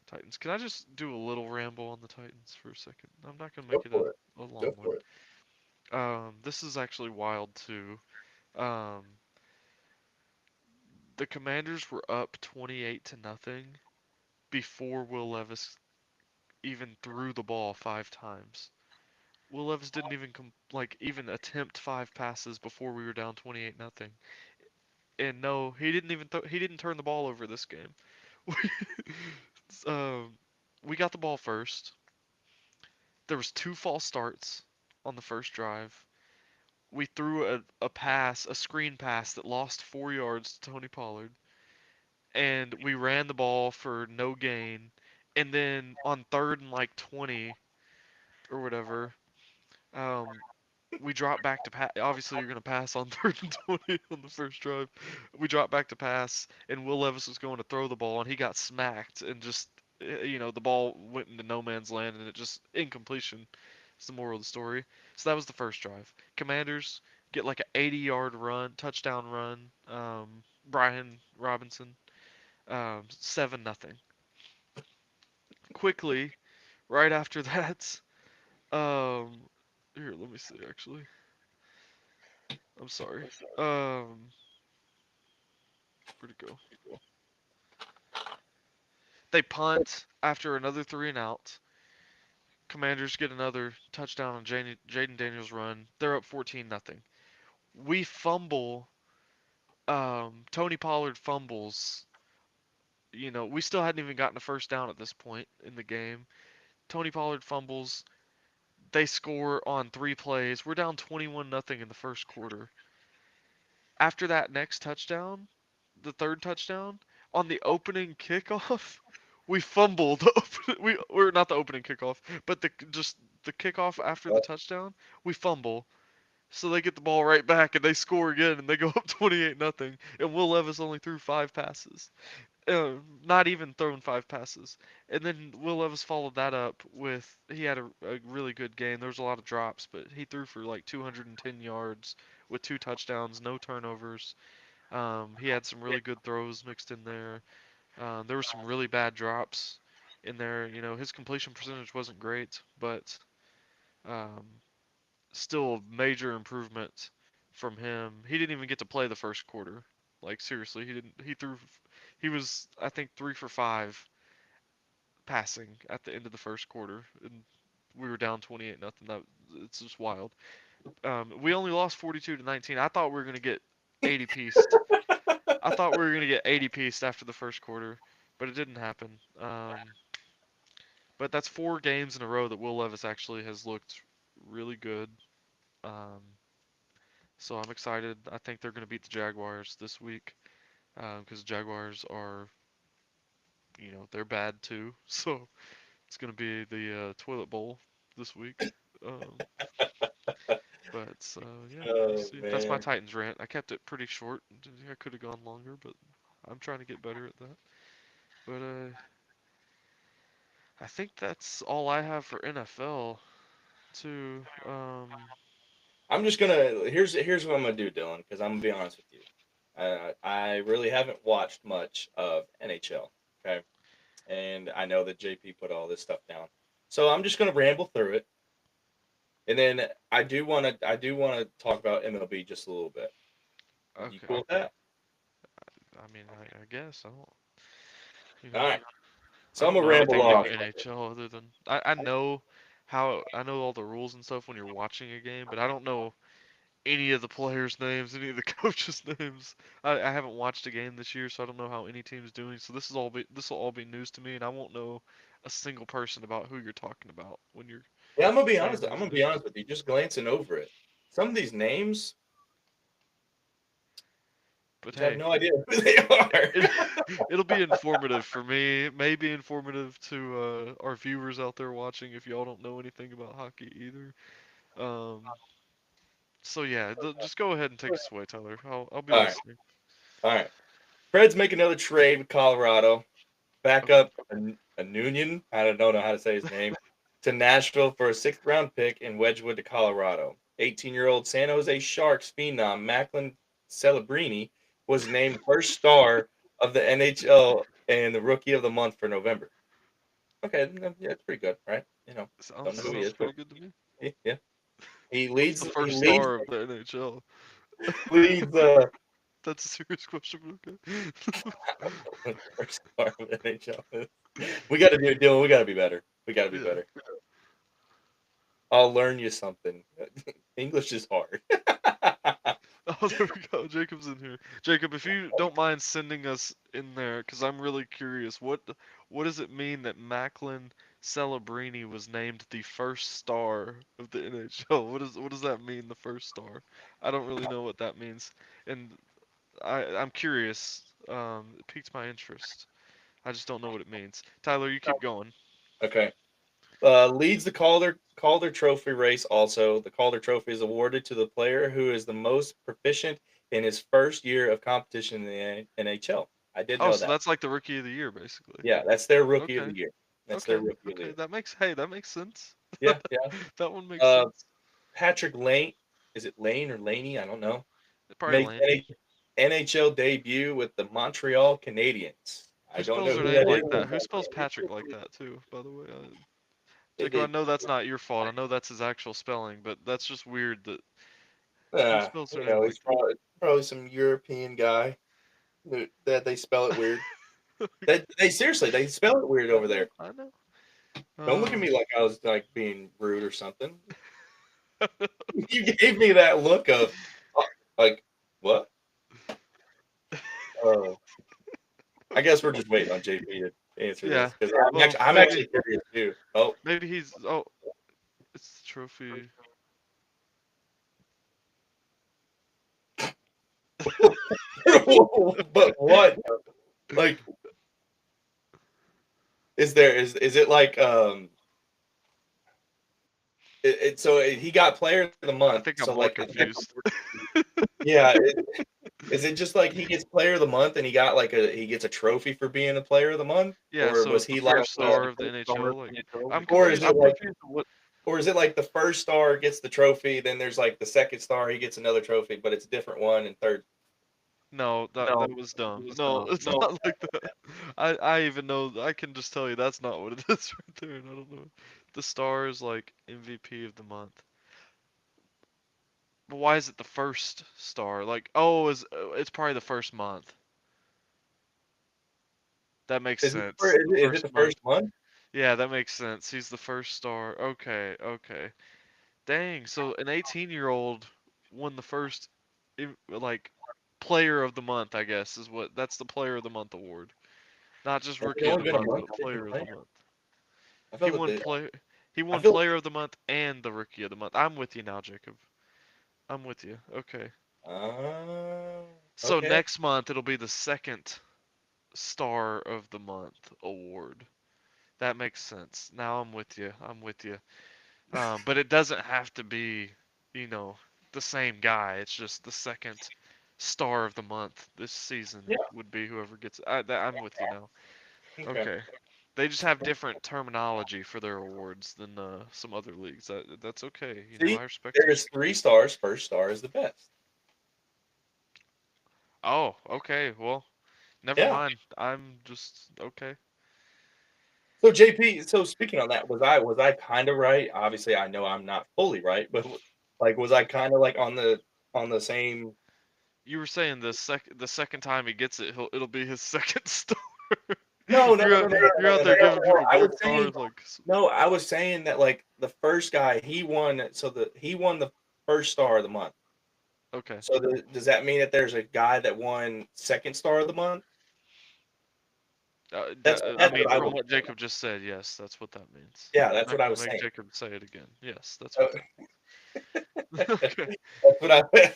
Titans. Can I just do a little ramble on the Titans for a second? I'm not gonna go make it for it. a Go long one. for it. This is actually wild too. Um, the Commanders were up 28 to nothing before Will Levis even threw the ball 5 times. Will Levis didn't even even attempt 5 passes before we were down 28 nothing. And no, he didn't turn the ball over this game. um, we got the ball first. There was 2 false starts on the first drive. We threw a screen pass that lost 4 yards to Tony Pollard, and we ran the ball for no gain. And then on third and like 20 or whatever, um, we dropped back to pass. Obviously, you're gonna pass on third and 20 on the first drive. We dropped back to pass, and Will Levis was going to throw the ball, and he got smacked, and just the ball went into no man's land, and it just incompletion. It's the moral of the story. So that was the first drive. Commanders get like an 80-yard run, touchdown run. Brian Robinson, 7-0. Quickly, right after that, um, here, let me see. Actually, I'm sorry. Um, where'd it go? They punt after another 3-and-out. Commanders get another touchdown on Jaden Daniels' run. They're up 14-0. We fumble. Tony Pollard fumbles. We still hadn't even gotten a first down at this point in the game. Tony Pollard fumbles. They score on 3 plays. We're down 21-0 in the first quarter. After that next touchdown, the third touchdown, on the opening kickoff, we fumbled. We're not the opening kickoff, but the kickoff after the touchdown, we fumble. So they get the ball right back and they score again and they go up 28-0. And Will Levis only threw 5 passes. Not even thrown 5 passes. And then Will Levis followed that up with he had a really good game. There was a lot of drops, but he threw for like 210 yards with 2 touchdowns, no turnovers. He had some really good throws mixed in there. There were some really bad drops in there. His completion percentage wasn't great, but um, still a major improvement from him. He didn't even get to play the first quarter. Like seriously, he didn't. He was I think 3 for 5 passing at the end of the first quarter, and we were down 28-0. It's just wild. We only lost 42-19. I thought we were gonna get 80 pieced. I thought we were gonna get 80 pieced after the first quarter, but it didn't happen. But that's 4 games in a row that Will Levis actually has looked really good. Um, so I'm excited. I think they're gonna beat the Jaguars this week. because Jaguars are, they're bad too. So it's gonna be the toilet bowl this week. Um, but yeah, we'll Oh see. That's my man. Titans rant. I kept it pretty short. I could have gone longer, but I'm trying to get better at that. But I think that's all I have for NFL too. I'm just gonna here's what I'm gonna do, Dylan, because I'm gonna be honest with you. I really haven't watched much of NHL. Okay, and I know that JP put all this stuff down, so I'm just gonna ramble through it, and then I do wanna talk about MLB just a little bit. You Okay. cool with that? I mean, I guess I don't. You All know, right. I So I'm don't gonna know ramble anything off. about NHL other than I know I know all the rules and stuff when you're watching a game, but I don't know any of the players' names, any of the coaches' names. I haven't watched a game this year, so I don't know how any team's doing. So this will all be news to me, and I won't know a single person about who you're talking about when you're Yeah, I'm gonna be saying honest. I'm those gonna be names. honest with you. Just glancing over it, some of these names, But you have hey, no idea who they are. it it'll be informative for me, maybe informative to our viewers out there watching if y'all don't know anything about hockey either. Um, so yeah, just go ahead and take us away, Tyler. I'll be All right, listening. all right. Preds make another trade with Colorado. Back Okay. up a Noonian, I don't know how to say his name, to Nashville for a sixth round pick in Wedgwood to Colorado. 18-year-old San Jose Sharks phenom Macklin Celebrini was named first star of the NHL and the rookie of the month for November. Okay, yeah, it's pretty good, right? Don't know who he Sounds is, but pretty good to me. yeah, he What's leads the he first leads star of the NHL? leads That's a serious question, but okay. first star of the NHL. We got to do it, Dylan. We got to be better. We got to be Yeah. better. I'll learn you something. English is hard. Oh, there we go. Jacob's in here. Jacob, if you don't mind sending us in there, because I'm really curious, what does it mean that Macklin Celebrini was named the first star of the NHL? What does that mean, the first star? I don't really know what that means, and I'm curious. It piqued my interest. I just don't know what it means. Tyler, you keep going. Okay. Leads the Calder Trophy race. Also, the Calder Trophy is awarded to the player who is the most proficient in his first year of competition in the NHL. I did Oh, know so that. that's like the rookie of the year, basically. Yeah, that's their rookie of Okay. the year. That's their Okay. rookie of the Okay. year. That makes sense. Yeah, yeah. That one makes Uh, sense. Patrick Lane, is it Lane or Laney? I don't know. Probably Makes Laney. NHL debut with the Montreal Canadiens. I Who don't spells know their who name that like that? Who is. spells Patrick like that too? By the way, It, Jacob, I it, know that's not your fault. I know that's his actual spelling, but that's just weird that who spells their name like he's probably some European guy that they spell it weird. that? They seriously they spell it weird I over know. there. I know. Don't look at Um, me like I was like being rude or something. You gave me that look of like what? Uh, I guess we're just waiting on JP to answer yeah. this because Well, I'm maybe actually curious too. Oh, maybe he's. Oh, it's the trophy. but what? Like, is it like so he got player of the I month. think I'm So more like confused. yeah, is it just like he gets player of the month and he gets a trophy for being a player of the month, Yeah, or so was it's the he like first star of the NHL. Like, I'm or is confused. it I'm like confused. What? or is it like the first star gets the trophy, then there's like the second star he gets another trophy, but it's a different one, and third. No, that was dumb. No, it's not like that. I even know. I can just tell you that's not what it is right there, and I don't know. The star is like MVP of the month. But why is it the first star? Like, oh, it's probably the first month. That makes sense. The Is it first the month. first one? Yeah, that makes sense. He's the first star. Okay, okay. Dang, so an 18-year-old won the first, like, player of the month, I guess, is what, that's the player of the month award. Not just Has it rookie of only the been a month, month? but player of the month. I He feel that won the play, he I won feel player of the month and the rookie of the month. I'm with you now, Jacob. I'm with you. Okay. uh, So Okay. next month it'll be the second Star of the Month award. That makes sense. Now I'm with you. I'm with you. But it doesn't have to be, you know, the same guy. It's just the second Star of the Month this season Yeah. would be whoever gets. I'm with you now. Okay. Okay. They just have different terminology for their awards than some other leagues. That's okay. You know, See, I respect it. there's 3 stars. First star is the best. Oh, okay. Well, never Yeah. mind. I'm just okay. So JP, so speaking on that, was I kind of right? Obviously, I know I'm not fully right, but like, was I kind of like on the same? You were saying the second time he gets it, it'll be his second star. No, no, You're no, out, no, no, you're no, no, out no, there no, giving no. people I was weird saying stars like no. I was saying that like the first guy he won, so he won the first star of the month. okay. So does that mean that there's a guy that won second star of the month? I That's mean, what I from was what saying. Jacob just said, yes, that's what that means. Yeah, I'm that's not what I gonna was make saying. Jacob say it again. Yes, that's Uh, what that means. Okay. That's what I.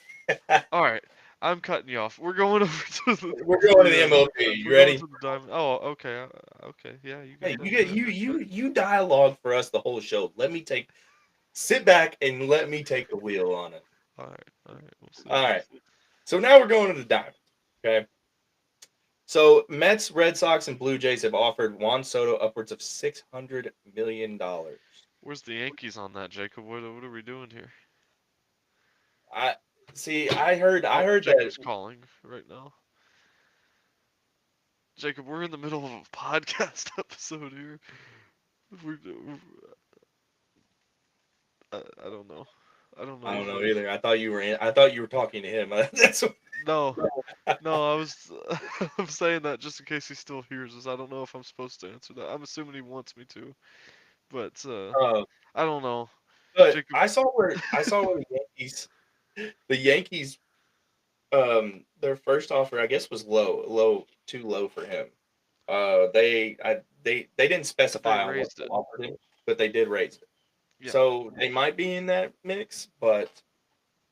All right. I'm cutting you off. We're going over to the We're to going to the the MLB. we're You going ready? to the diamond. Oh, okay. Okay. Yeah, you Hey, got you that. Go get ahead. you dialogue for us the whole show. Sit back and let me take the wheel on it. All right. All right. We'll see. All right. So now we're going to the Diamonds. Okay. So Mets, Red Sox, and Blue Jays have offered Juan Soto upwards of $600 million. Where's the Yankees on that, Jacob? What are we doing here? I see. I Oh, heard that. Jacob's calling right now. Jacob, we're in the middle of a podcast episode here. We're I don't know. I don't I know, don't know man. either. I thought you were talking to him. That's what, No, no, I was I'm saying that just in case he still hears us. I don't know if I'm supposed to answer that. I'm assuming he wants me to, but uh, I don't know. but Jacob, I saw where the Yankees their first offer I guess was too low for him. They didn't they specify on what raised they it. offered him, but they did raise it. Yeah, So they might be in that mix, but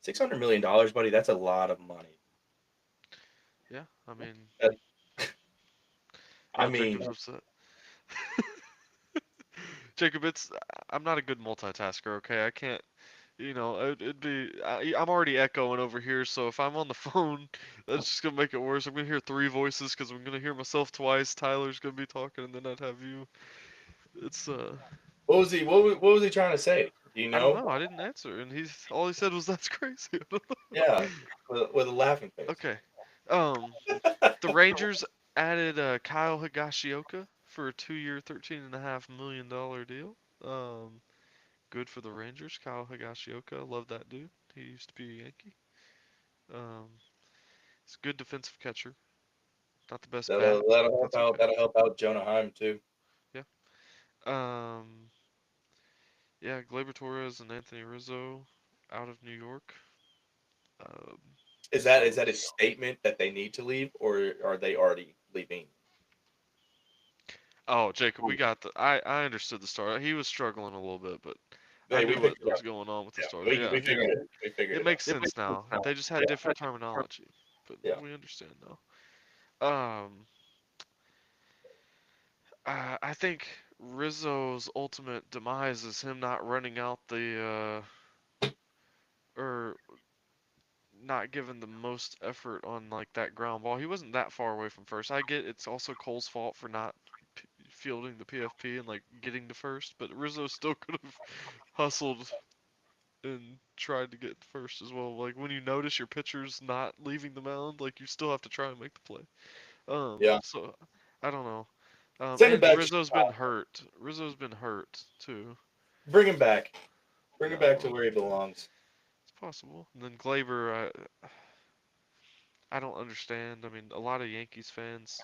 $600 million, buddy, that's a lot of money. yeah. I mean, That- I now mean, Jacob's upset. Jacob, I'm not a good multitasker. Okay, I can't. You know, I'm already echoing over here, so if I'm on the phone, that's just gonna make it worse. I'm gonna hear three voices because I'm gonna hear myself twice. Tyler's gonna be talking, and then I'd have you. It's what was he trying to say? Do you I don't know? know. I didn't answer, and all he said was that's crazy. I don't know. Yeah, with a laughing face. Okay. Um, the Rangers added Kyle Higashioka for a 2-year, $13.5 million deal. Um, good for the Rangers. Kyle Higashioka, love that dude. He used to be a Yankee. Um, he's a good defensive catcher. Not the best bat, That'll but that'll help that's out. okay. That'll help out Jonah Heim too. Yeah. Um, yeah, Gleyber Torres and Anthony Rizzo out of New York. Um, Is that so, a statement that they need to leave, or are they already leaving? oh, Jacob, we got the. I understood the start. He was struggling a little bit, but I Hey, we knew what figured it was out. going on with the Yeah, starter. we Yeah, we yeah. figured it. We figured It it out. makes sense now. They just had Yeah, different terminology, but yeah. we understand now. I think Rizzo's ultimate demise is him not running out or not giving the most effort on like that ground ball. He wasn't that far away from first. I get it's also Cole's fault for not fielding the PFP and like getting to first, but Rizzo still could have hustled and tried to get first as well. Like when you notice your pitcher's not leaving the mound, like you still have to try and make the play. Yeah. So I don't know. Send him And back to Rizzo's been Chicago. hurt. Rizzo's been hurt too. Bring him back. Bring Yeah, him back to well, where he belongs. it's possible. And then Glaber, I don't understand. I mean, a lot of Yankees fans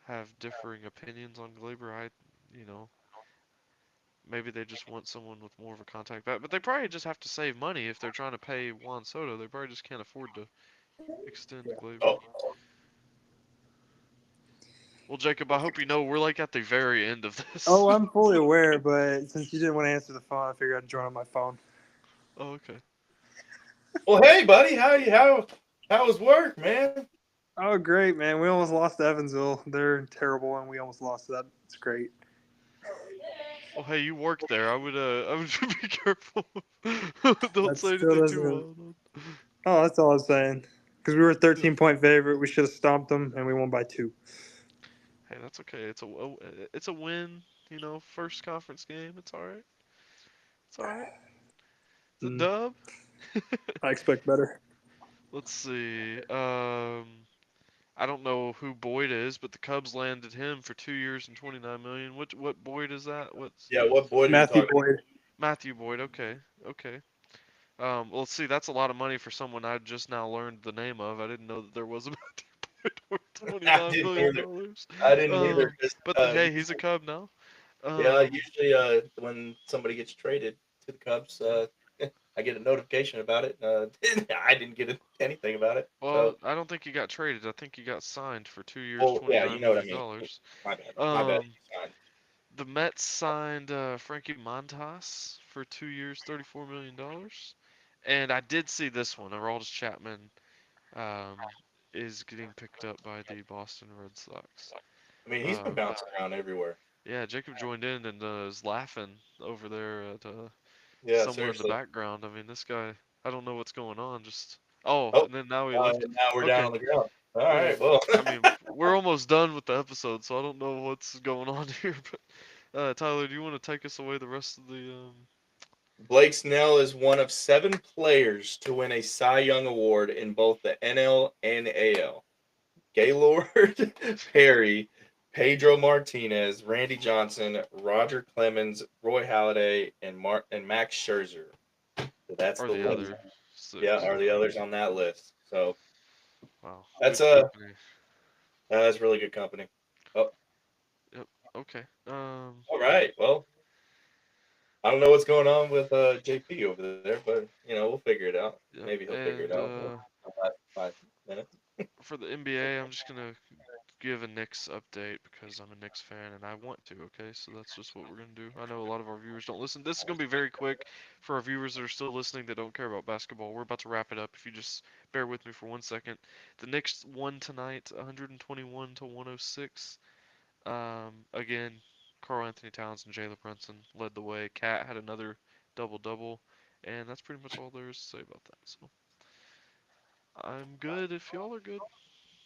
have differing opinions on Glaber. You know, maybe they just want someone with more of a contact bat, but they probably just have to save money if they're trying to pay Juan Soto. They probably just can't afford to extend Glaber. Oh, Well, Jacob, I hope you know we're like at the very end of this. Oh, I'm fully aware, but since you didn't want to answer the phone, I figured I'd join on my phone. Oh, okay. well, hey, buddy, how you? How? How was work, man? Oh, great, man. We almost lost to Evansville. They're terrible, and we almost lost to that. It's great. Well, hey, you work there. I would be careful. Don't That say still anything too doesn't. wild. Oh, that's all I'm saying. Because we were a Yeah. 13-point favorite. We should have stomped them, and we won by 2. Hey, that's okay. It's a win. You know, first conference game. It's all right. It's all right. It's a Mm, dub. I expect better. Let's see. I don't know who Boyd is, but the Cubs landed him for 2 years and 29 million. What Boyd is that? What's Yeah, what Boyd are you Matthew talking about? Boyd. Matthew Boyd? Okay, okay. Well, let's see. That's a lot of money for someone I just now learned the name of. I didn't know that there was a Matthew Boyd worth twenty I nine didn't million either. dollars. I didn't either. 'Cause, But hey, he's a Cub now. yeah, Um, usually when somebody gets traded to the Cubs, I get a notification about it. I didn't get anything about it. well, So, I don't think he got traded. I think he got signed for 2 years, well, twenty yeah, you nine know what I million mean. dollars. My bad. My bad. Um, the Mets signed Frankie Montas for 2 years, $34 million. And I did see this one. Aroldis Chapman um, is getting picked up by the Boston Red Sox. I mean, he's been Um, bouncing around everywhere. yeah, Jacob joined in and is laughing over there at Yeah, somewhere in the seriously. background. I mean, this guy, I don't know what's going on. Just Oh, and then now he left. now we're down Okay, on the ground. All well, right. Well, I mean, we're almost done with the episode, so I don't know what's going on here. But Tyler, do you want to take us away the rest of the Blake Snell is one of 7 players to win a Cy Young Award in both the NL and AL. Gaylord Perry, Pedro Martinez, Randy Johnson, Roger Clemens, Roy Halladay, and Max Scherzer. So that's or the the list. other Yeah, six? are the others on that list? So Wow, that's good company. that's really good company. Oh, Yep. Okay. all right. Well, I don't know what's going on with JP over there, but we'll figure it out. Yep. Maybe he'll figure it And out in the last 5 minutes. for the NBA, I'm just gonna give a Knicks update because I'm a Knicks fan and I want to, okay? So that's just what we're going to do. I know a lot of our viewers don't listen. This is going to be very quick for our viewers that are still listening that don't care about basketball. We're about to wrap it up. If you just bear with me for 1 second. The Knicks won tonight 121 to 106. Again, Karl Anthony Towns and Jalen Brunson led the way. Cat had another double double. And that's pretty much all there is to say about that. So I'm good if y'all are good.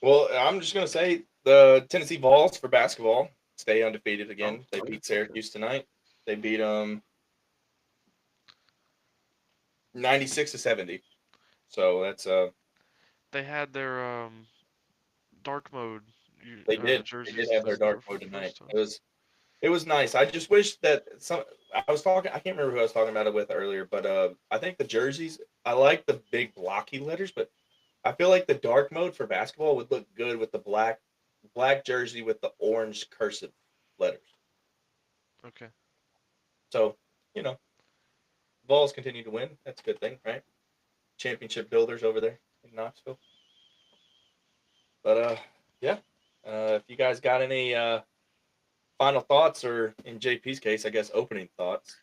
Well, I'm just gonna say the Tennessee Vols for basketball stay undefeated Oh, again. They okay, beat okay. Syracuse tonight. They beat them 96-70. So that's They had their dark mode they did jerseys in have the their dark store for mode the tonight. first time. It was nice. I just wish that some I was talking. I can't remember who I was talking about it with earlier, but I think the jerseys. I like the big blocky letters, but I feel like the dark mode for basketball would look good with the black jersey with the orange cursive letters. Okay. So you know, Vols continue to win. That's a good thing, right? Championship builders over there in Knoxville. But yeah. If you guys got any final thoughts, or in JP's case, I guess opening thoughts.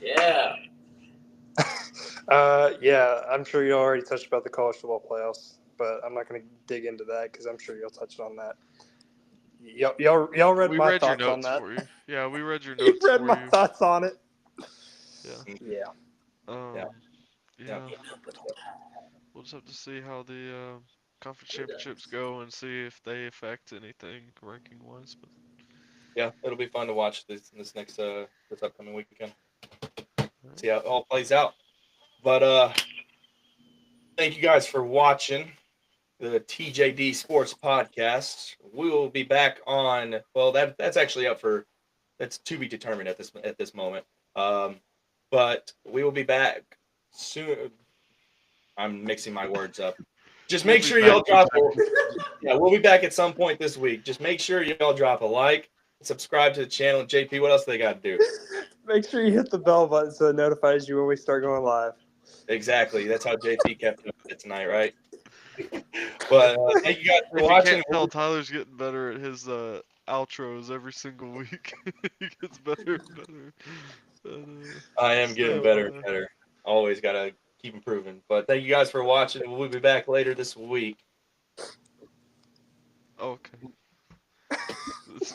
Yeah. Yeah, I'm sure you already touched about the college football playoffs, but I'm not going to dig into that because I'm sure you'll touch on that. Y'all read We my read your thoughts on notes that. for you. Yeah, we read your You notes read for my you. thoughts on it. Yeah. Yeah. Yeah, Um. yeah. Yeah. We'll just have to see how the conference championships go and see if they affect anything ranking wise. But Yeah, it'll be fun to watch this next this upcoming weekend. alright. See how it all plays out. But thank you guys for watching the TJD Sports Podcast. We will be back on. Well, that's actually up for that's to be determined at this moment. Um, but we will be back soon. I'm mixing my words up. Just We'll make be sure back. y'all drop. Yeah, we'll be back at some point this week. Just make sure y'all drop a like, subscribe to the channel. JP, what else they got to do? Make sure you hit the bell button so it notifies you when we start going live. Exactly. That's how JP kept up with it tonight, right? But thank you guys for If you watching. can't tell, Tyler's getting better at his outros every single week. He gets better and better. And, I am getting better and so better. Always gotta keep improving. But thank you guys for watching. We'll be back later this week. Okay.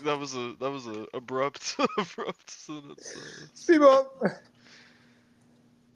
That was a abrupt abrupt sentence. Speed up.